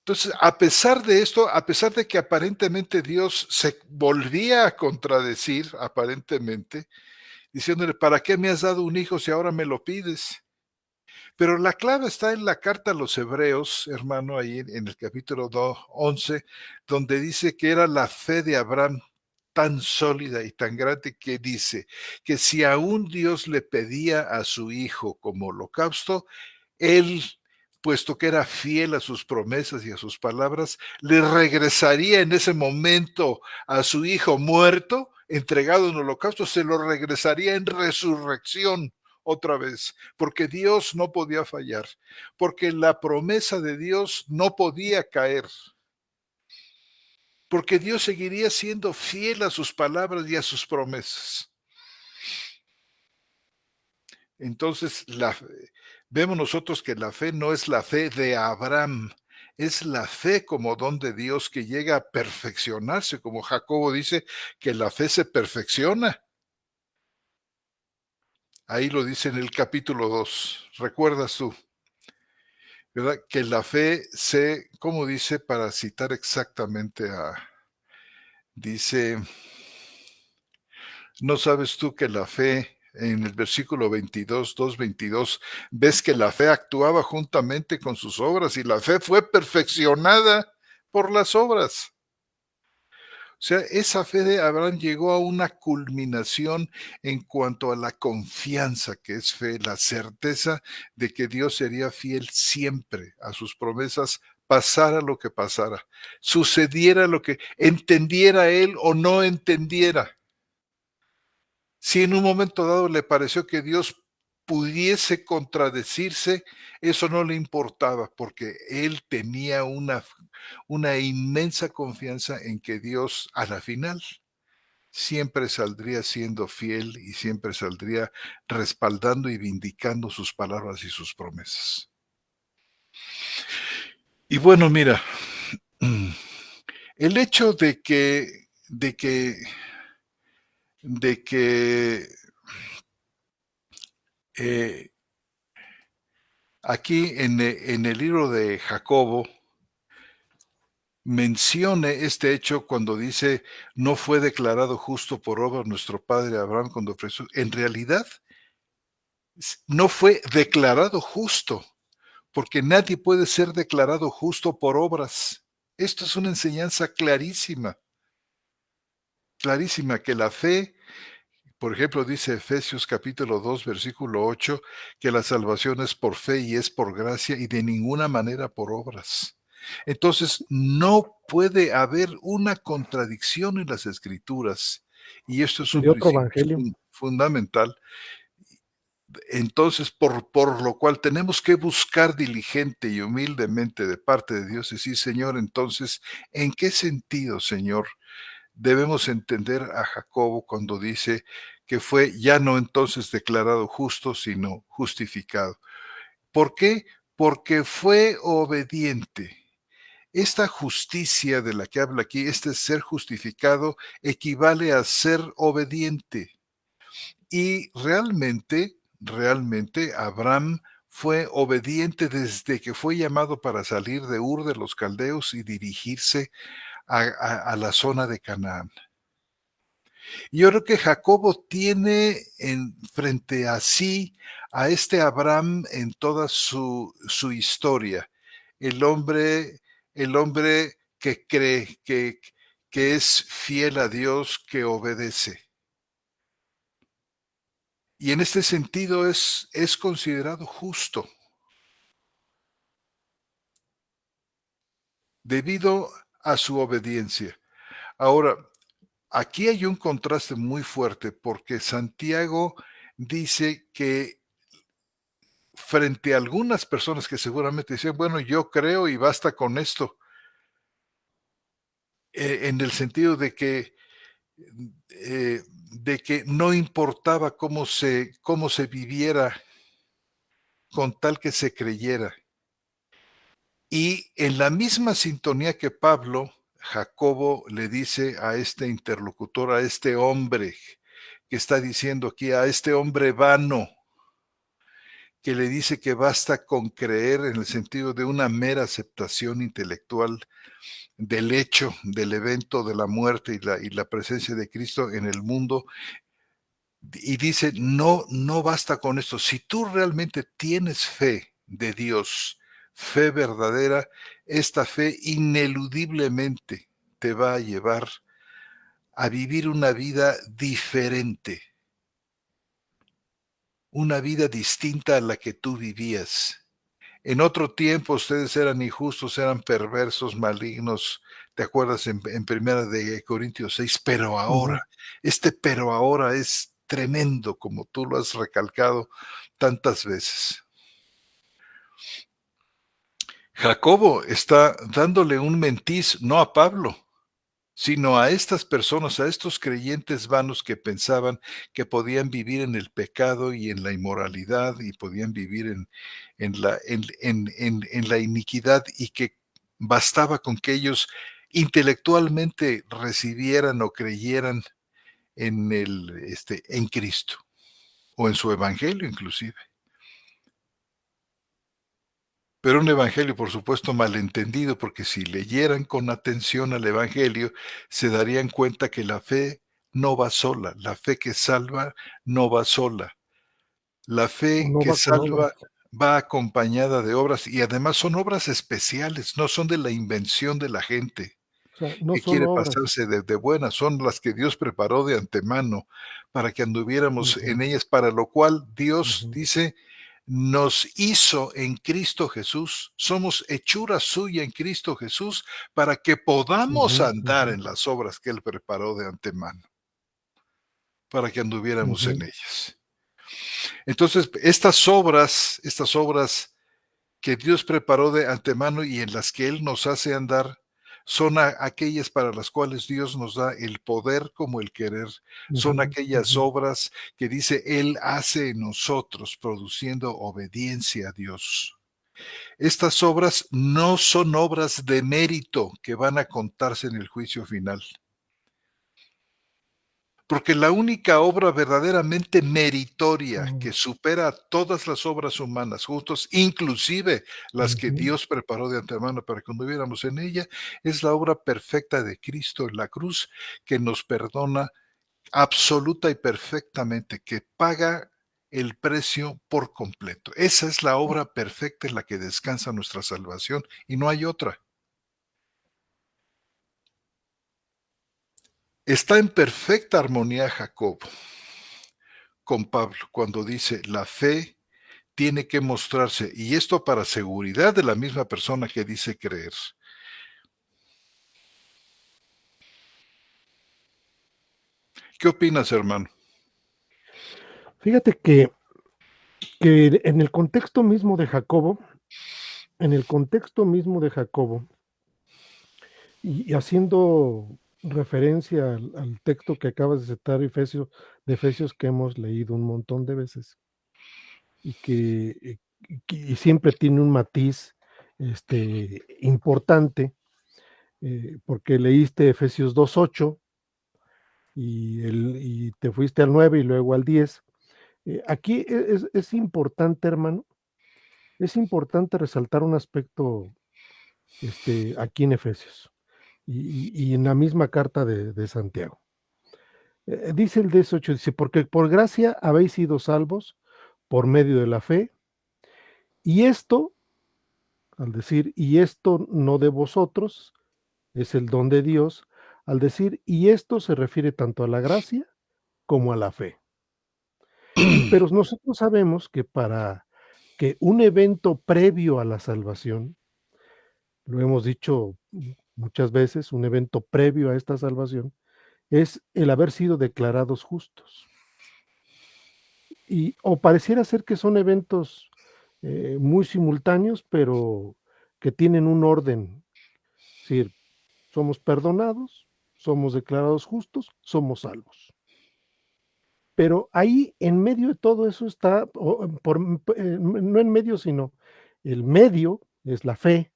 Entonces, a pesar de esto, a pesar de que aparentemente Dios se volvía a contradecir, aparentemente, diciéndole, ¿para qué me has dado un hijo si ahora me lo pides? Pero la clave está en la carta a los Hebreos, hermano, ahí en el capítulo 11, donde dice que era la fe de Abraham tan sólida y tan grande que dice que si aún Dios le pedía a su hijo como holocausto, él, puesto que era fiel a sus promesas y a sus palabras, le regresaría en ese momento a su hijo muerto, entregado en holocausto, se lo regresaría en resurrección otra vez, porque Dios no podía fallar, porque la promesa de Dios no podía caer, porque Dios seguiría siendo fiel a sus palabras y a sus promesas. Entonces, vemos nosotros que la fe no es la fe de Abraham, es la fe como don de Dios que llega a perfeccionarse, como Jacobo dice que la fe se perfecciona. Ahí lo dice en el capítulo 2. ¿Recuerdas tú? ¿Verdad? Que la fe ¿cómo dice? Para citar exactamente dice, ¿no sabes tú que la fe, en el versículo 22, 2:22, ves que la fe actuaba juntamente con sus obras y la fe fue perfeccionada por las obras? O sea, esa fe de Abraham llegó a una culminación en cuanto a la confianza que es fe, la certeza de que Dios sería fiel siempre a sus promesas, pasara lo que pasara, sucediera lo que entendiera él o no entendiera. Si en un momento dado le pareció que Dios pudiese contradecirse, eso no le importaba, porque él tenía una inmensa confianza en que Dios a la final siempre saldría siendo fiel y siempre saldría respaldando y vindicando sus palabras y sus promesas. Y bueno, mira, el hecho de que eh, aquí en el libro de Jacobo mencione este hecho cuando dice, no fue declarado justo por obra nuestro padre Abraham cuando ofreció. En realidad, no fue declarado justo, porque nadie puede ser declarado justo por obras. Esto es una enseñanza clarísima, que la fe, por ejemplo, dice Efesios capítulo 2, versículo 8, que la salvación es por fe y es por gracia y de ninguna manera por obras. Entonces, no puede haber una contradicción en las escrituras, y esto es un Sería otro principio evangelio. fundamental. Entonces, por lo cual tenemos que buscar diligente y humildemente de parte de Dios, decir, Señor, entonces, ¿en qué sentido, Señor, debemos entender a Jacobo cuando dice que fue ya no entonces declarado justo, sino justificado? ¿Por qué? Porque fue obediente. Esta justicia de la que habla aquí, este ser justificado, equivale a ser obediente. Y realmente Abraham fue obediente desde que fue llamado para salir de Ur de los Caldeos y dirigirse a la zona de Canaán. Y yo creo que Jacobo tiene frente a sí a este Abraham en toda su historia. El hombre, el hombre que cree, que es fiel a Dios, que obedece. Y en este sentido es considerado justo, debido a su obediencia. Ahora, aquí hay un contraste muy fuerte porque Santiago dice que frente a algunas personas que seguramente decían, bueno, yo creo y basta con esto, en el sentido de que no importaba cómo se viviera con tal que se creyera. Y en la misma sintonía que Pablo, Jacobo le dice a este interlocutor, a este hombre que está diciendo aquí, a este hombre vano, que le dice que basta con creer en el sentido de una mera aceptación intelectual del hecho, del evento de la muerte y la presencia de Cristo en el mundo. Y dice, no, no basta con esto. Si tú realmente tienes fe de Dios, fe verdadera, esta fe ineludiblemente te va a llevar a vivir una vida distinta a la que tú vivías. En otro tiempo ustedes eran injustos, eran perversos, malignos. ¿Te acuerdas en primera de Corintios 6? Pero Ujú, ahora, pero ahora es tremendo, como tú lo has recalcado tantas veces. Jacobo está dándole un mentiz, no a Pablo, sino a estas personas, a estos creyentes vanos que pensaban que podían vivir en el pecado y en la inmoralidad y podían vivir en la iniquidad y que bastaba con que ellos intelectualmente recibieran o creyeran en Cristo o en su evangelio inclusive. Pero un evangelio, por supuesto, malentendido, porque si leyeran con atención al evangelio, se darían cuenta que la fe no va sola, la fe que salva no va sola. La o fe no que va con obras. salva va acompañada de obras y además son obras especiales, no son de la invención de la gente O sea, no que son quiere obras. pasarse de buenas, son las que Dios preparó de antemano para que anduviéramos Ujú, en ellas, para lo cual Dios ujú, dice, nos hizo en Cristo Jesús, somos hechura suya en Cristo Jesús, para que podamos ujú, andar ujú, en las obras que Él preparó de antemano, para que anduviéramos en ujú, ellas. Entonces, estas obras que Dios preparó de antemano y en las que Él nos hace andar, son aquellas para las cuales Dios nos da el poder como el querer. Son ujú, aquellas ujú, obras que dice Él hace en nosotros, produciendo obediencia a Dios. Estas obras no son obras de mérito que van a contarse en el juicio final. Porque la única obra verdaderamente meritoria mm, que supera a todas las obras humanas juntos, inclusive las que ujú, Dios preparó de antemano para que anduviéramos en ella, es la obra perfecta de Cristo en la cruz, que nos perdona absoluta y perfectamente, que paga el precio por completo. Esa es la obra perfecta en la que descansa nuestra salvación y no hay otra. Está en perfecta armonía Jacob con Pablo cuando dice la fe tiene que mostrarse, y esto para seguridad de la misma persona que dice creer. ¿Qué opinas, hermano? Fíjate que en el contexto mismo de Jacobo, en el contexto mismo de Jacobo, y haciendo referencia al texto que acabas de citar, de Efesios, que hemos leído un montón de veces, y y siempre tiene un matiz, importante, porque leíste Efesios 2:8 y te fuiste al 9 y luego al 10. Aquí es importante, hermano, es importante resaltar un aspecto, aquí en Efesios y en la misma carta de Santiago. Dice el 18, dice: "Porque por gracia habéis sido salvos por medio de la fe, y esto", al decir: "y esto no de vosotros, es el don de Dios", al decir: "y esto", se refiere tanto a la gracia como a la fe. Pero nosotros sabemos que para que un evento previo a la salvación, lo hemos dicho muchas veces, un evento previo a esta salvación es el haber sido declarados justos. o pareciera ser que son eventos muy simultáneos, pero que tienen un orden. Es decir, somos perdonados, somos declarados justos, somos salvos. Pero ahí, en medio de todo eso está, no en medio, sino el medio es la fe,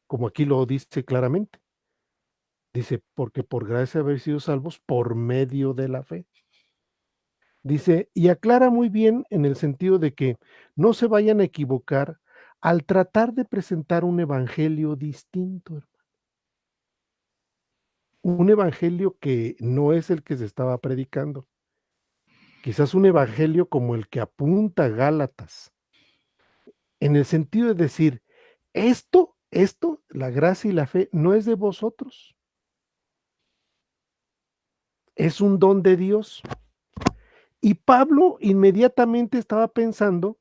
como aquí lo dice claramente. Dice, porque por gracia habéis sido salvos por medio de la fe. Dice, y aclara muy bien en el sentido de que no se vayan a equivocar al tratar de presentar un evangelio distinto, un evangelio que no es el que se estaba predicando. Quizás un evangelio como el que apunta Gálatas, en el sentido de decir, esto, la gracia y la fe, no es de vosotros, es un don de Dios. Y Pablo inmediatamente estaba pensando,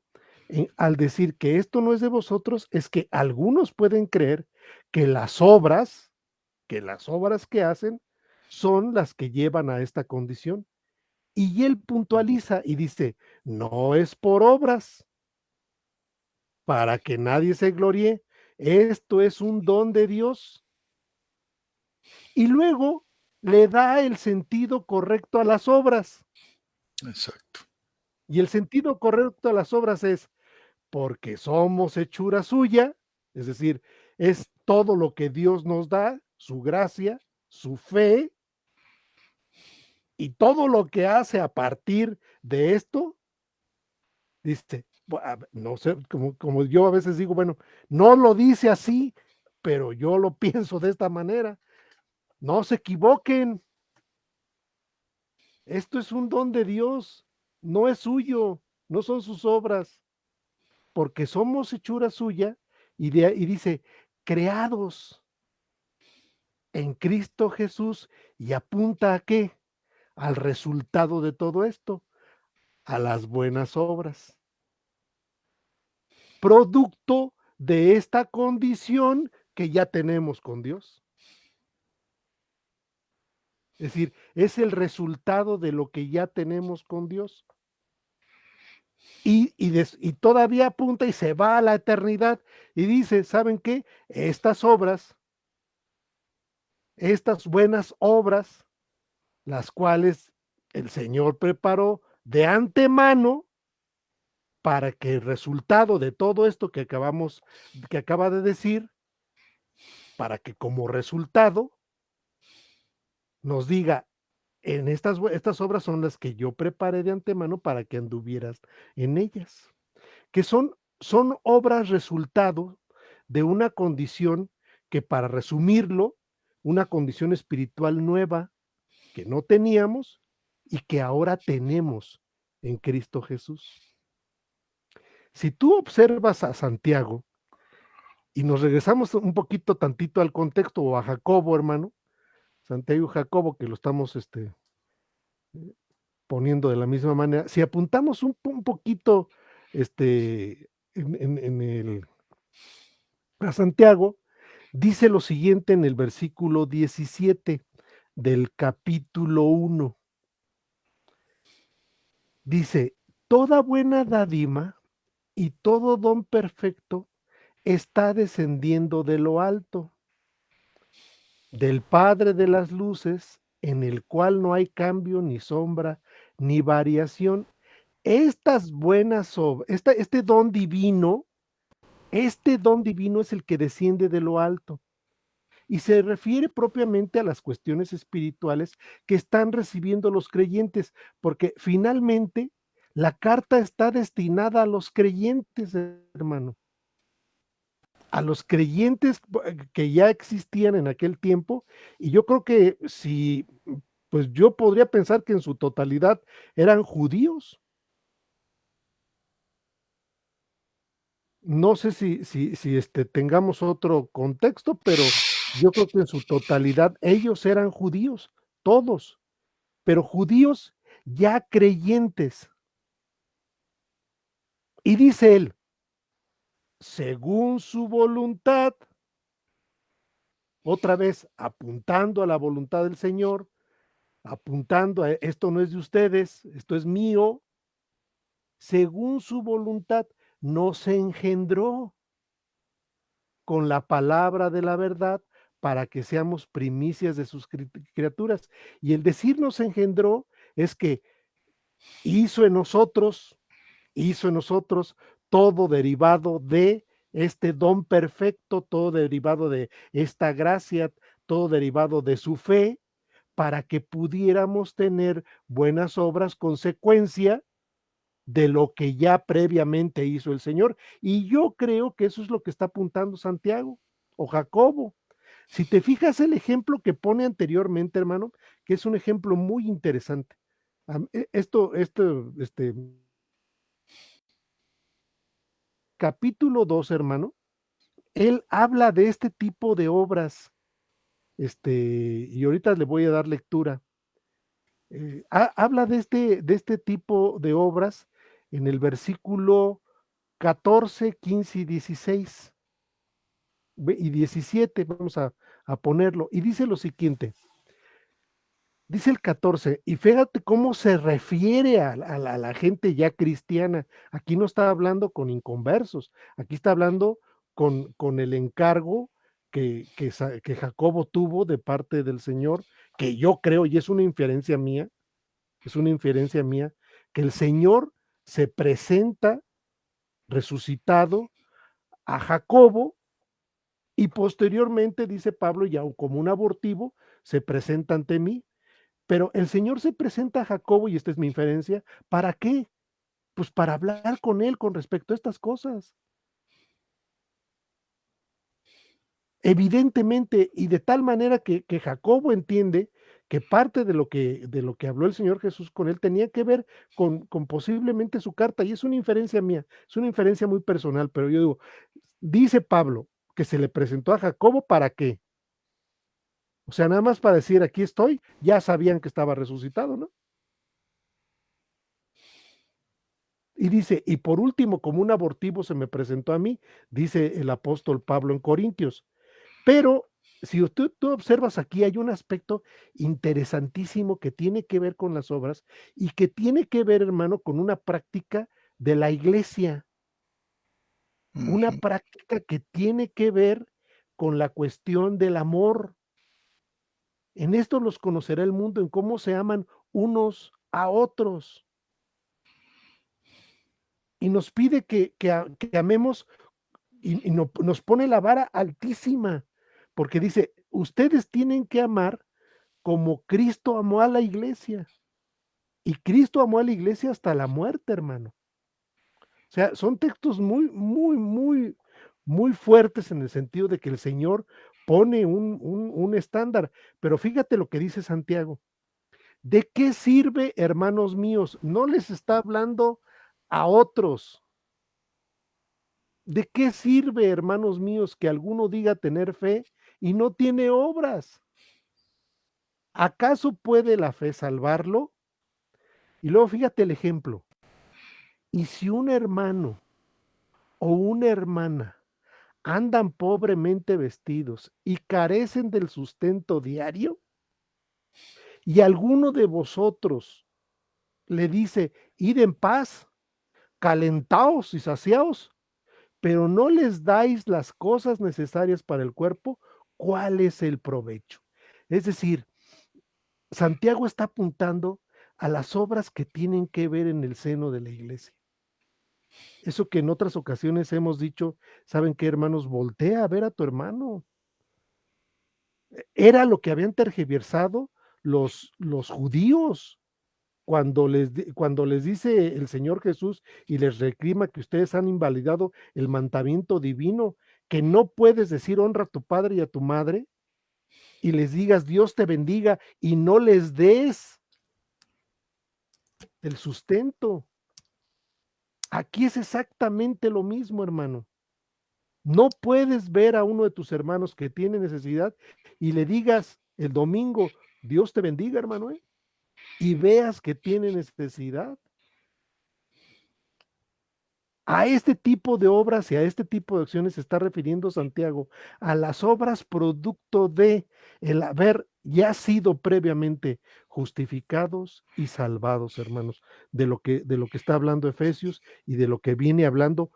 al decir que esto no es de vosotros, es que algunos pueden creer que las obras que hacen son las que llevan a esta condición. Y él puntualiza y dice, no es por obras, para que nadie se gloríe, esto es un don de Dios. Y luego le da el sentido correcto a las obras. Exacto. Y el sentido correcto a las obras es porque somos hechura suya, es decir, es todo lo que Dios nos da, su gracia, su fe, y todo lo que hace a partir de esto, dice, no sé, como yo a veces digo, bueno, no lo dice así, pero yo lo pienso de esta manera. No se equivoquen, esto es un don de Dios, no es suyo, no son sus obras, porque somos hechura suya, y dice, creados en Cristo Jesús, y apunta a qué? Al resultado de todo esto, a las buenas obras, producto de esta condición que ya tenemos con Dios. Es decir, es el resultado de lo que ya tenemos con Dios. Y todavía apunta y se va a la eternidad y dice, ¿saben qué? Estas obras, estas buenas obras, las cuales el Señor preparó de antemano para que el resultado de todo esto que acaba de decir, para que como resultado nos diga, estas obras son las que yo preparé de antemano para que anduvieras en ellas, que son obras resultado de una condición que, para resumirlo, una condición espiritual nueva que no teníamos y que ahora tenemos en Cristo Jesús. Si tú observas a Santiago y nos regresamos un poquito tantito al contexto, o a Jacobo, hermano, Santiago y Jacobo, que lo estamos poniendo de la misma manera, si apuntamos un poquito a Santiago, dice lo siguiente en el versículo 17 del capítulo 1. Dice, toda buena dádiva y todo don perfecto está descendiendo de lo alto, del Padre de las luces, en el cual no hay cambio, ni sombra, ni variación. Estas buenas obras, este don divino es el que desciende de lo alto y se refiere propiamente a las cuestiones espirituales que están recibiendo los creyentes, porque finalmente la carta está destinada a los creyentes, hermano, a los creyentes que ya existían en aquel tiempo, y yo creo que pues yo podría pensar que en su totalidad eran judíos. No sé si tengamos otro contexto, pero yo creo que en su totalidad ellos eran judíos, todos, pero judíos ya creyentes. Y dice él, según su voluntad, otra vez apuntando a la voluntad del Señor, apuntando a esto no es de ustedes, esto es mío, según su voluntad, nos engendró con la palabra de la verdad para que seamos primicias de sus criaturas. Y el decir nos engendró es que hizo en nosotros, hizo en nosotros todo derivado de este don perfecto, todo derivado de esta gracia, todo derivado de su fe, para que pudiéramos tener buenas obras, consecuencia de lo que ya previamente hizo el Señor. Y yo creo que eso es lo que está apuntando Santiago o Jacobo. Si te fijas el ejemplo que pone anteriormente, hermano, que es un ejemplo muy interesante. Capítulo 2, hermano, él habla de este tipo de obras, y ahorita le voy a dar lectura. Habla de este tipo de obras en el versículo 14, 15 y 16 y 17, vamos a ponerlo, y dice lo siguiente, dice el 14, y fíjate cómo se refiere a la gente ya cristiana, aquí no está hablando con inconversos, aquí está hablando con el encargo que Jacobo tuvo de parte del Señor, que yo creo, y es una inferencia mía, que el Señor se presenta resucitado a Jacobo y posteriormente, dice Pablo, ya como un abortivo, se presenta ante mí. Pero el Señor se presenta a Jacobo, y esta es mi inferencia, ¿para qué? Pues para hablar con él con respecto a estas cosas. Evidentemente, y de tal manera que Jacobo entiende que parte de lo que habló el Señor Jesús con él tenía que ver con posiblemente su carta, y es una inferencia mía, es una inferencia muy personal, pero yo digo, dice Pablo que se le presentó a Jacobo, ¿para qué? O sea, nada más para decir, aquí estoy, ya sabían que estaba resucitado, ¿no? Y dice, y por último, como un abortivo se me presentó a mí, dice el apóstol Pablo en Corintios. Pero si tú observas aquí, hay un aspecto interesantísimo que tiene que ver con las obras y que tiene que ver, hermano, con una práctica de la iglesia, una Ujú. práctica que tiene que ver con la cuestión del amor. En esto los conocerá el mundo, en cómo se aman unos a otros. Y nos pide que amemos y nos pone la vara altísima, porque dice, ustedes tienen que amar como Cristo amó a la iglesia. Y Cristo amó a la iglesia hasta la muerte, hermano. O sea, son textos muy, muy, muy, muy fuertes en el sentido de que el Señor pone un estándar. Pero fíjate lo que dice Santiago. ¿De qué sirve, hermanos míos? No les está hablando a otros. ¿De qué sirve, hermanos míos, que alguno diga tener fe y no tiene obras? ¿Acaso puede la fe salvarlo? Y luego fíjate el ejemplo. Y si un hermano o una hermana andan pobremente vestidos y carecen del sustento diario, y alguno de vosotros le dice, id en paz, calentaos y saciaos, pero no les dais las cosas necesarias para el cuerpo, ¿cuál es el provecho? Es decir, Santiago está apuntando a las obras que tienen que ver en el seno de la iglesia. Eso que en otras ocasiones hemos dicho, ¿saben qué, hermanos? Voltea a ver a tu hermano. Era lo que habían tergiversado los judíos cuando les dice el Señor Jesús y les reclama que ustedes han invalidado el mandamiento divino, que no puedes decir honra a tu padre y a tu madre y les digas Dios te bendiga y no les des el sustento. Aquí es exactamente lo mismo, hermano. No puedes ver a uno de tus hermanos que tiene necesidad y le digas el domingo, Dios te bendiga, hermano, y veas que tiene necesidad. A este tipo de obras y a este tipo de acciones se está refiriendo Santiago, a las obras producto de, el haber ya sido previamente justificados y salvados, hermanos, de lo que está hablando Efesios y de lo que viene hablando,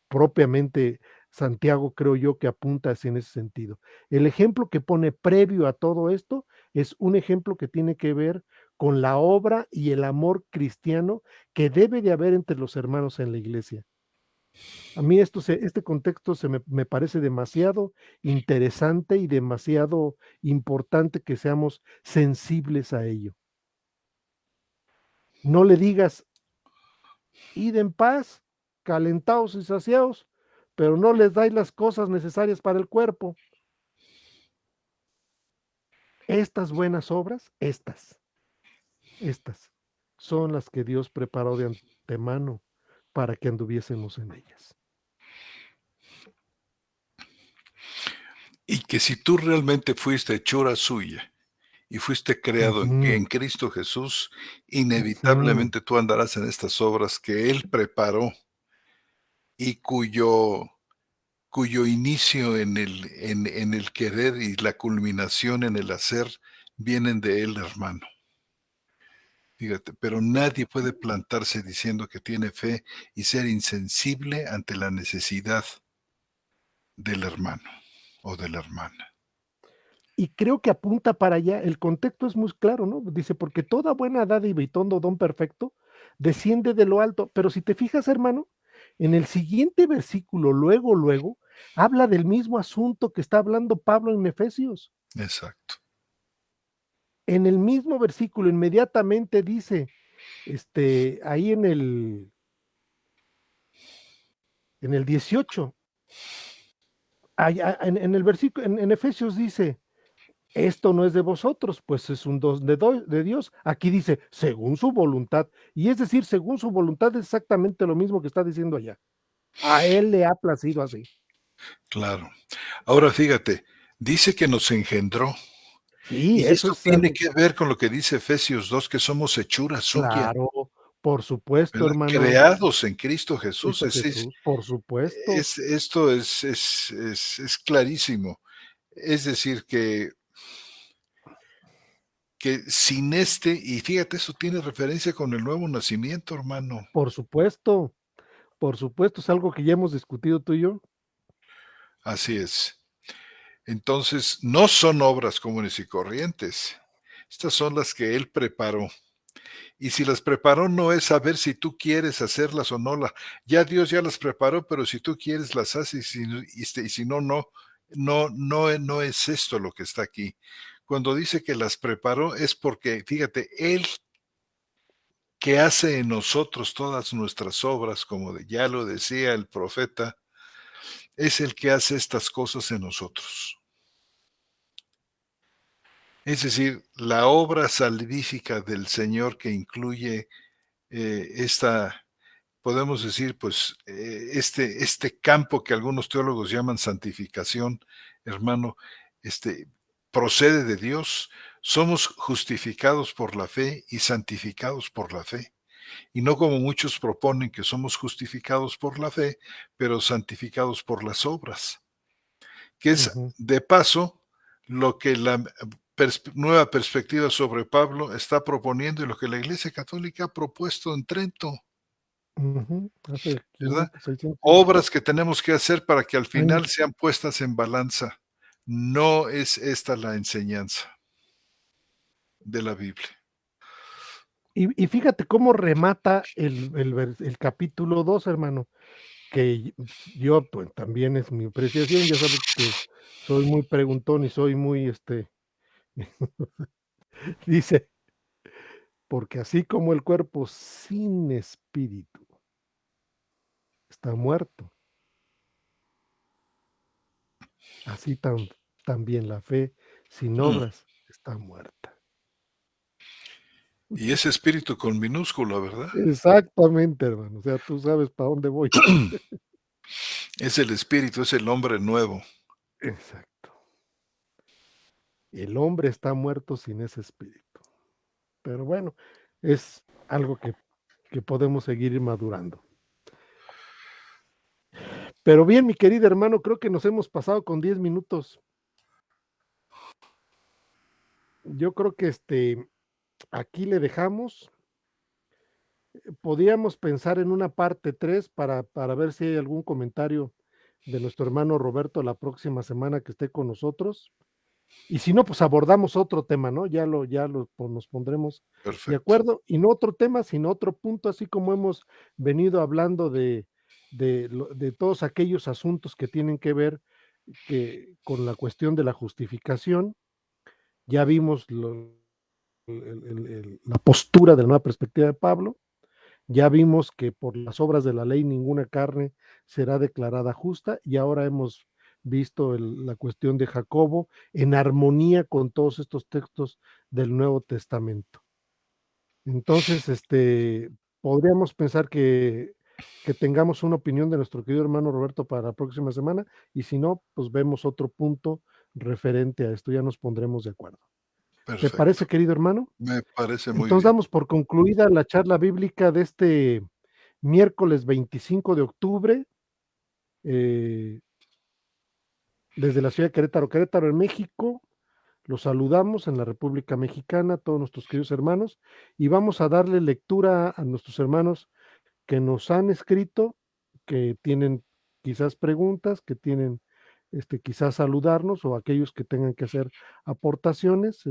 propiamente Santiago, creo yo que apunta hacia en ese sentido. El ejemplo que pone previo a todo esto es un ejemplo que tiene que ver con la obra y el amor cristiano que debe de haber entre los hermanos en la iglesia. A mí este contexto me parece demasiado interesante y demasiado importante que seamos sensibles a ello. No le digas, id en paz, calentaos y saciaos, pero no les dais las cosas necesarias para el cuerpo. Estas buenas obras, estas son las que Dios preparó de antemano para que anduviésemos en ellas. Y que si tú realmente fuiste hechura suya y fuiste creado en Ujú, Cristo Jesús, ujú, inevitablemente tú andarás en estas obras que Él preparó y cuyo inicio en el querer y la culminación en el hacer vienen de Él, hermano. Fíjate, pero nadie puede plantarse diciendo que tiene fe y ser insensible ante la necesidad del hermano o de la hermana. Y creo que apunta para allá, el contexto es muy claro, ¿no? Dice, porque toda buena dádiva y todo don perfecto desciende de lo alto, pero si te fijas, hermano, en el siguiente versículo, luego, habla del mismo asunto que está hablando Pablo en Efesios. Exacto. En el mismo versículo, inmediatamente dice, ahí en el 18, en el versículo, en Efesios dice, esto no es de vosotros, pues es un don de Dios. Aquí dice, según su voluntad. Y es decir, según su voluntad es exactamente lo mismo que está diciendo allá. A él le ha placido así. Claro. Ahora fíjate, dice que nos engendró, Sí, y eso esto es tiene algo que ver con lo que dice Efesios 2, que somos hechura suya, claro, por supuesto, ¿verdad? hermano. Creados en Cristo Jesús. Cristo Jesús, por supuesto, Esto es clarísimo. Es decir, que sin y fíjate, eso tiene referencia con el nuevo nacimiento, hermano. por supuesto, por supuesto, es algo que ya hemos discutido tú y yo. Así es. Entonces, no son obras comunes y corrientes. Estas son las que Él preparó. Y si las preparó no es saber si tú quieres hacerlas o no. Ya Dios ya las preparó, pero si tú quieres las haces y si no, no. No es esto lo que está aquí. Cuando dice que las preparó es porque, fíjate, Él que hace en nosotros todas nuestras obras, como ya lo decía el profeta, es el que hace estas cosas en nosotros. Es decir, la obra salvífica del Señor que incluye esta, podemos decir, pues, este campo que algunos teólogos llaman santificación, hermano, este, procede de Dios. Somos justificados por la fe y santificados por la fe. Y no como muchos proponen que somos justificados por la fe, pero santificados por las obras, que es Ujú, de paso lo que la nueva perspectiva sobre Pablo está proponiendo y lo que la Iglesia Católica ha propuesto en Trento, ujú, hace ¿verdad? 500, 600 Obras que tenemos que hacer para que al final años. sean puestas en balanza. No es esta la enseñanza de la Biblia. Y fíjate cómo remata el capítulo 2, hermano, que yo pues, también es mi apreciación, ya sabes que soy muy preguntón y soy muy, dice, porque así como el cuerpo sin espíritu está muerto, así también la fe sin Mm. obras está muerta. Y ese espíritu con minúscula, ¿verdad? Exactamente, hermano, o sea, tú sabes para dónde voy. Es el espíritu, es el hombre nuevo. Exacto. El hombre está muerto sin ese espíritu. Pero bueno, es algo que podemos seguir madurando. Pero bien, mi querido hermano, creo que nos hemos pasado con 10 minutos. yo creo que aquí le dejamos. Podríamos pensar en una parte 3 para ver si hay algún comentario de nuestro hermano Roberto la próxima semana que esté con nosotros. Y si no, pues abordamos otro tema, ¿no? Pues, nos pondremos de Perfecto. acuerdo. Y no otro tema, sino otro punto, así como hemos venido hablando de todos aquellos asuntos que tienen que ver con la cuestión de la justificación. Ya vimos la postura de la nueva perspectiva de Pablo. Ya vimos que por las obras de la ley ninguna carne será declarada justa y ahora hemos visto la cuestión de Jacobo en armonía con todos estos textos del Nuevo Testamento. Entonces, podríamos pensar que tengamos una opinión de nuestro querido hermano Roberto para la próxima semana y si no, pues vemos otro punto referente a esto, ya nos pondremos de acuerdo. ¿Te Perfecto. parece, querido hermano? Me parece muy Entonces bien. damos por concluida la charla bíblica de este miércoles 25 de octubre, eh, desde la ciudad de Querétaro, Querétaro, en México. Los saludamos en la República Mexicana, todos nuestros queridos hermanos, y vamos a darle lectura a nuestros hermanos que nos han escrito, que tienen quizás preguntas, que tienen quizás saludarnos, o aquellos que tengan que hacer aportaciones,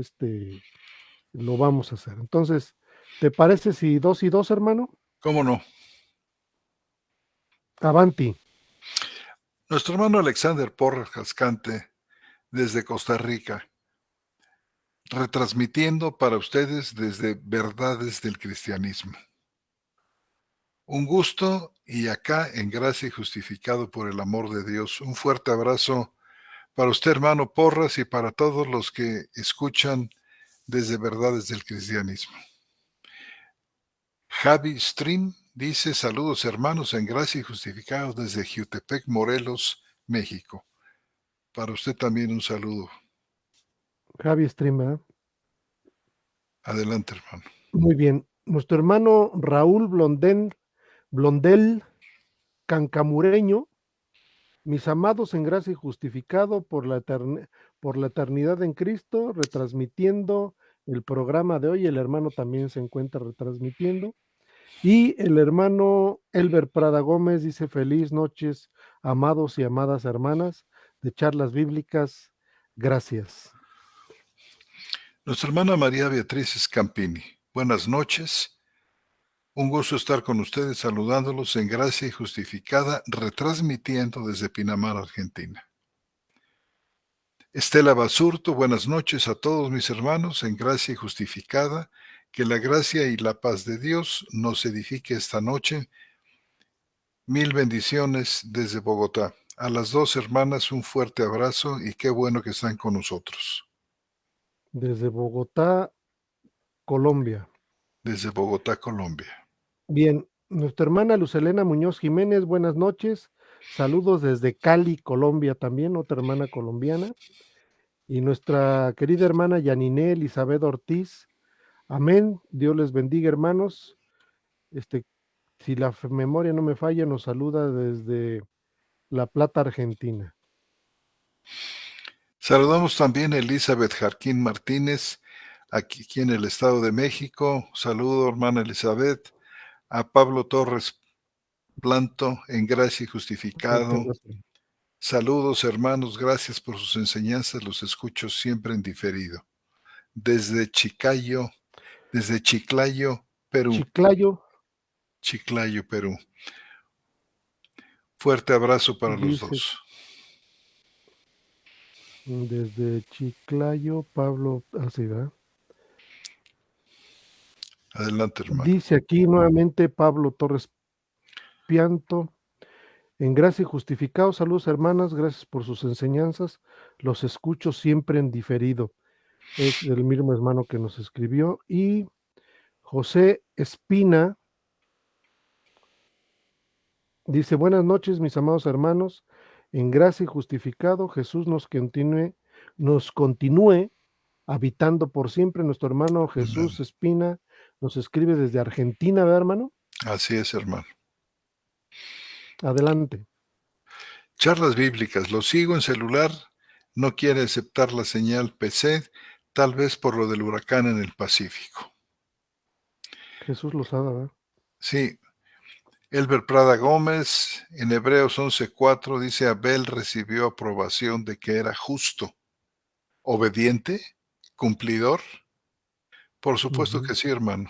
lo vamos a hacer. Entonces, ¿te parece si 2 y 2, hermano? ¿Cómo no? Avanti. Nuestro hermano Alexander Porras Cascante, desde Costa Rica, retransmitiendo para ustedes desde Verdades del Cristianismo. Un gusto y acá en gracia y justificado por el amor de Dios. Un fuerte abrazo para usted, hermano Porras, y para todos los que escuchan desde Verdades del Cristianismo. Javi Stream dice: saludos hermanos en gracia y justificados desde Jiutepec, Morelos, México. Para usted también un saludo. Javi Stream, ¿verdad? Adelante, hermano. Muy bien. Nuestro hermano Raúl Blondel Cancamureño, mis amados en gracia y justificado por la eternidad en Cristo, retransmitiendo el programa de hoy. El hermano también se encuentra retransmitiendo. Y el hermano Elber Prada Gómez dice: feliz noches, amados y amadas hermanas de charlas bíblicas. Gracias. Nuestra hermana María Beatriz Scampini. Buenas noches. Un gusto estar con ustedes saludándolos en gracia y justificada, retransmitiendo desde Pinamar, Argentina. Estela Basurto, buenas noches a todos mis hermanos en gracia y justificada. Que la gracia y la paz de Dios nos edifique esta noche. Mil bendiciones desde Bogotá. A las dos hermanas un fuerte abrazo y qué bueno que están con nosotros. Desde Bogotá, Colombia. Desde Bogotá, Colombia. Bien, nuestra hermana Lucelena Muñoz Jiménez, buenas noches. Saludos desde Cali, Colombia también, otra hermana colombiana. Y nuestra querida hermana Yanine Elizabeth Ortiz. Amén. Dios les bendiga, hermanos. Si la memoria no me falla, nos saluda desde La Plata, Argentina. Saludamos también a Elizabeth Jarquín Martínez, aquí en el Estado de México. Saludo, hermana Elizabeth. A Pablo Torres Planto, en gracia y justificado. Saludos, hermanos, gracias por sus enseñanzas, los escucho siempre en diferido. Desde Chiclayo, Perú. Chiclayo, Chiclayo, Perú. Fuerte abrazo para los dice, dos. desde Chiclayo, Pablo, así, ¿verdad? Adelante, hermano. Dice aquí nuevamente Pablo Torres Pianto: en gracia y justificado, saludos hermanas, gracias por sus enseñanzas, los escucho siempre en diferido. Es el mismo hermano que nos escribió. Y José Espina dice: buenas noches, mis amados hermanos, en gracia y justificado, Jesús nos continúe habitando por siempre. Nuestro hermano Amén. Jesús Espina nos escribe desde Argentina, ¿verdad, hermano? Así es, hermano. Adelante. Charlas bíblicas. Lo sigo en celular. No quiere aceptar la señal PC. tal vez por lo del huracán en el Pacífico. Jesús Lozada, ¿verdad? Sí, Elber Prada Gómez, en Hebreos 11:4 dice: Abel recibió aprobación de que era justo, obediente, cumplidor. Por supuesto Ujú, que sí, hermano.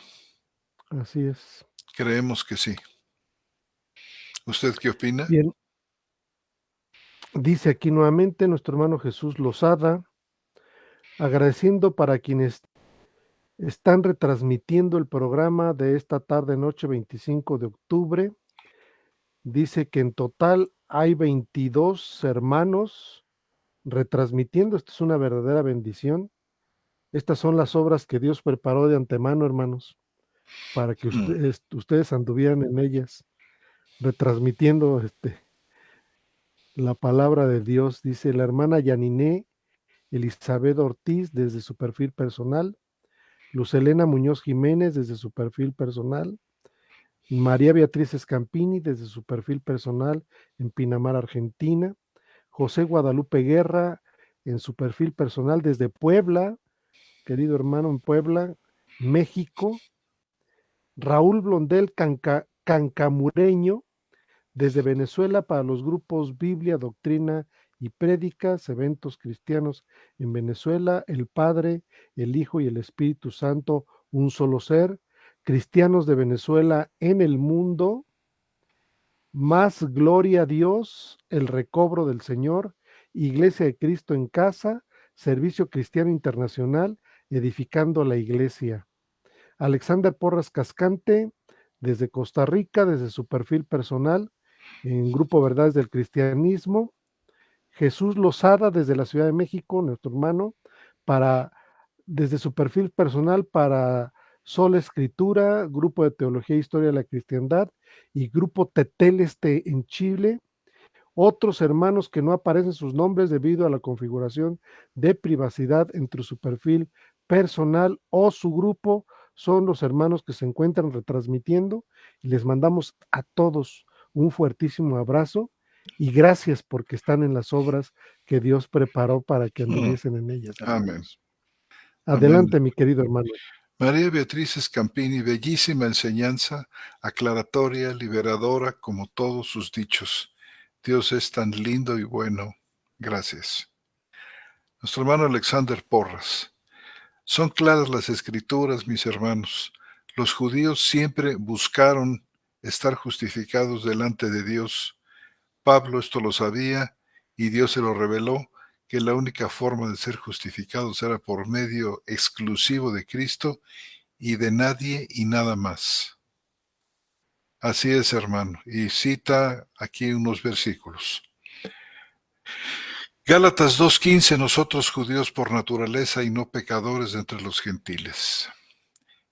así es. Creemos que sí. ¿Usted qué opina? Bien, dice aquí nuevamente nuestro hermano Jesús Lozada, agradeciendo para quienes están retransmitiendo el programa de esta tarde noche 25 de octubre. Dice que en total hay 22 hermanos retransmitiendo. Esto es una verdadera bendición. Estas son las obras que Dios preparó de antemano, hermanos, para que Mm, ustedes anduvieran en ellas, retransmitiendo la palabra de Dios. Dice la hermana Yaniné Elizabeth Ortiz desde su perfil personal, Luz Elena Muñoz Jiménez desde su perfil personal, María Beatriz Escampini desde su perfil personal en Pinamar, Argentina, José Guadalupe Guerra en su perfil personal desde Puebla, querido hermano en Puebla, México, Raúl Blondel Cancamureño desde Venezuela para los grupos Biblia, Doctrina y Prédicas, eventos cristianos en Venezuela, el Padre, el Hijo y el Espíritu Santo, un solo ser, cristianos de Venezuela en el mundo, más gloria a Dios, el recobro del Señor, Iglesia de Cristo en casa, Servicio Cristiano Internacional, edificando la iglesia. Alexander Porras Cascante, desde Costa Rica, desde su perfil personal, en Grupo Verdades del Cristianismo. Jesús Lozada, desde la Ciudad de México, nuestro hermano, para, desde su perfil personal para Sola Escritura, Grupo de Teología e Historia de la Cristiandad y Grupo Teteleste en Chile. Otros hermanos que no aparecen sus nombres debido a la configuración de privacidad entre su perfil personal o su grupo son los hermanos que se encuentran retransmitiendo y les mandamos a todos un fuertísimo abrazo y gracias porque están en las obras que Dios preparó para que mm. anduviesen en ellas, Amén. hermanos. Amén. Adelante, mi querido hermano. María Beatriz Scampini, bellísima enseñanza, aclaratoria, liberadora, como todos sus dichos. Dios es tan lindo y bueno. Gracias. Nuestro hermano Alexander Porras. Son claras las escrituras, mis hermanos. Los judíos siempre buscaron estar justificados delante de Dios. Pablo esto lo sabía y Dios se lo reveló, que la única forma de ser justificados era por medio exclusivo de Cristo y de nadie y nada más. Así es, hermano. Y cita aquí unos versículos. Gálatas 2:15, nosotros judíos por naturaleza y no pecadores entre los gentiles.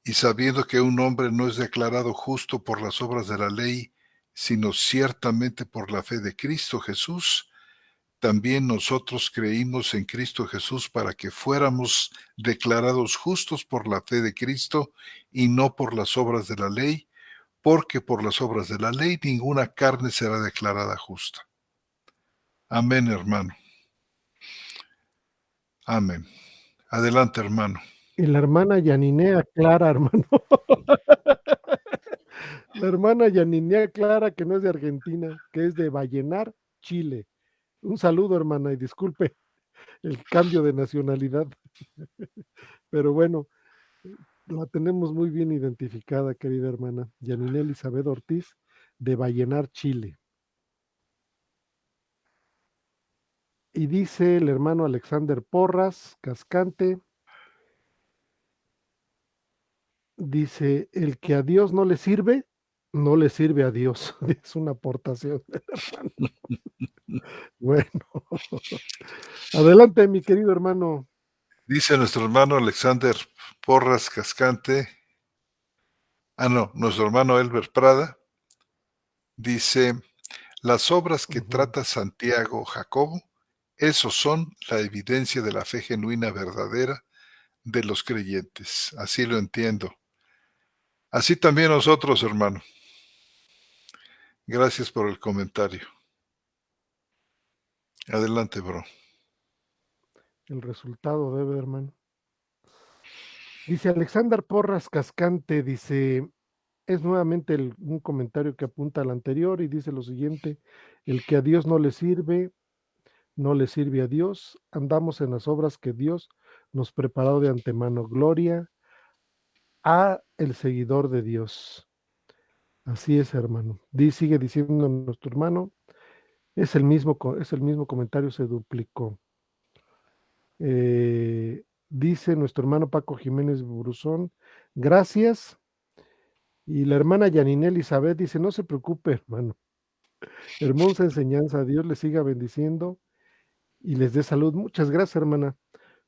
Y sabiendo que un hombre no es declarado justo por las obras de la ley, sino ciertamente por la fe de Cristo Jesús, también nosotros creímos en Cristo Jesús para que fuéramos declarados justos por la fe de Cristo y no por las obras de la ley, porque por las obras de la ley ninguna carne será declarada justa. Amén, hermano. Amén. Adelante, hermano. Y la hermana Yaninea Clara, hermano. La hermana Yaninea Clara, que no es de Argentina, que es de Vallenar, Chile. Un saludo, hermana, y disculpe el cambio de nacionalidad, pero bueno, la tenemos muy bien identificada, querida hermana, Yanine Elizabeth Ortiz, de Vallenar, Chile. Y dice el hermano Alexander Porras Cascante, dice, el que a Dios no le sirve, no le sirve a Dios. Es una aportación del hermano. Bueno, adelante, mi querido hermano. Dice nuestro hermano Alexander Porras Cascante, no, nuestro hermano Elber Prada, dice, las obras que Ujú. trata Santiago Jacobo, esos son la evidencia de la fe genuina verdadera de los creyentes. Así lo entiendo. Así también nosotros, hermano. Gracias por el comentario. Adelante, bro. El resultado debe, hermano. Dice Alexander Porras Cascante, dice, es nuevamente un comentario que apunta al anterior y dice lo siguiente: el que a Dios no le sirve, no le sirve a Dios. Andamos en las obras que Dios nos preparó de antemano. Gloria a el seguidor de Dios. Así es, hermano. Sigue diciendo nuestro hermano, es el mismo comentario, se duplicó. Dice nuestro hermano Paco Jiménez Bruzón, gracias. Y la hermana Yaninel Elizabeth dice, no se preocupe, hermano. Hermosa enseñanza, Dios les siga bendiciendo y les dé salud. Muchas gracias, hermana.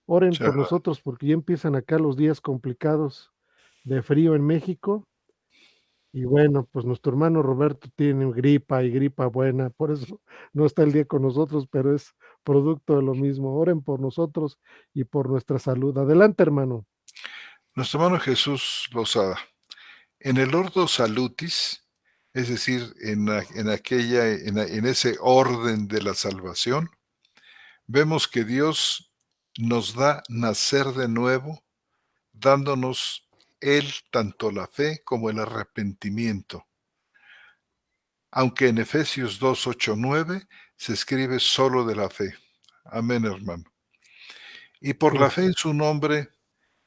Oren Muchas por gracias. nosotros porque ya empiezan acá los días complicados de frío en México. Y bueno, pues nuestro hermano Roberto tiene gripa y gripa buena, por eso no está el día con nosotros, pero es producto de lo mismo. Oren por nosotros y por nuestra salud. Adelante, hermano. Nuestro hermano Jesús Lozada, en el Ordo Salutis, es decir, en ese orden de la salvación, vemos que Dios nos da nacer de nuevo, dándonos Él tanto la fe como el arrepentimiento. Aunque en Efesios 2, 8, 9 se escribe solo de la fe. Amén, hermano. Y por la Sí. fe en su nombre,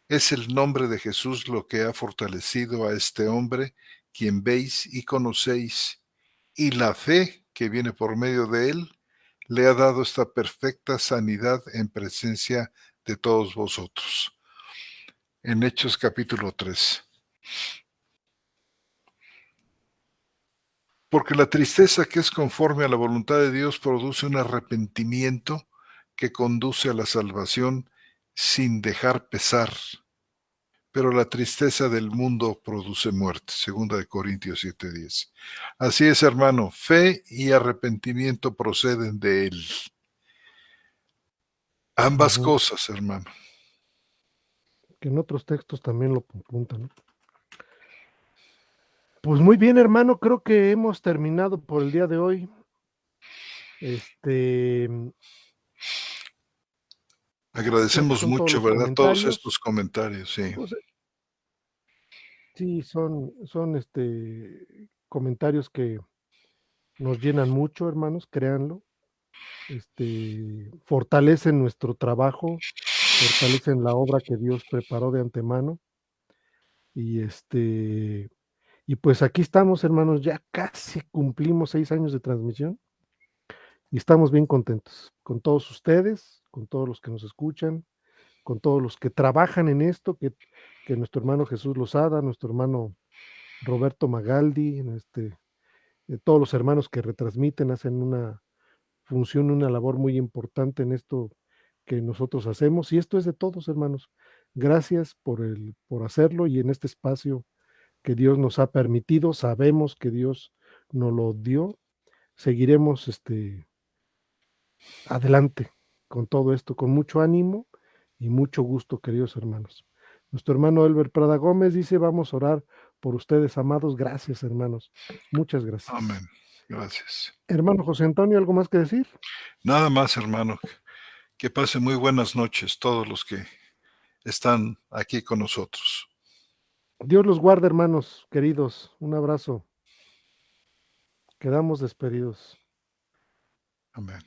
es el nombre de Jesús lo que ha fortalecido a este hombre, quien veis y conocéis, y la fe que viene por medio de él, le ha dado esta perfecta sanidad en presencia de todos vosotros. En Hechos capítulo 3. Porque la tristeza que es conforme a la voluntad de Dios produce un arrepentimiento que conduce a la salvación sin dejar pesar. Pero la tristeza del mundo produce muerte. Segunda de Corintios 7:10. Así es, hermano, fe y arrepentimiento proceden de él. Ambas Ujú. cosas, hermano. Que en otros textos también lo apuntan, ¿no? Pues muy bien, hermano, creo que hemos terminado por el día de hoy. Este, creo que Agradecemos son todos mucho, los ¿verdad? Todos estos comentarios. comentarios, sí. Pues sí, son comentarios que nos llenan mucho, hermanos, créanlo. Fortalecen nuestro trabajo, fortalecen la obra que Dios preparó de antemano. Y y pues aquí estamos, hermanos, ya casi cumplimos 6 años de transmisión y estamos bien contentos con todos ustedes, con todos los que nos escuchan, con todos los que trabajan en esto, que nuestro hermano Jesús Lozada, nuestro hermano Roberto Magaldi, todos los hermanos que retransmiten, hacen una función, una labor muy importante en esto que nosotros hacemos. Y esto es de todos, hermanos. Gracias por hacerlo y en este espacio que Dios nos ha permitido, sabemos que Dios nos lo dio. Seguiremos adelante con todo esto, con mucho ánimo y mucho gusto, queridos hermanos. Nuestro hermano Elber Prada Gómez dice, vamos a orar por ustedes, amados. Gracias, hermanos. Muchas gracias. Amén. Gracias. Hermano José Antonio, ¿algo más que decir? Nada más, hermano. Que pasen muy buenas noches todos los que están aquí con nosotros. Dios los guarde, hermanos queridos. Un abrazo. Quedamos despedidos. Amén.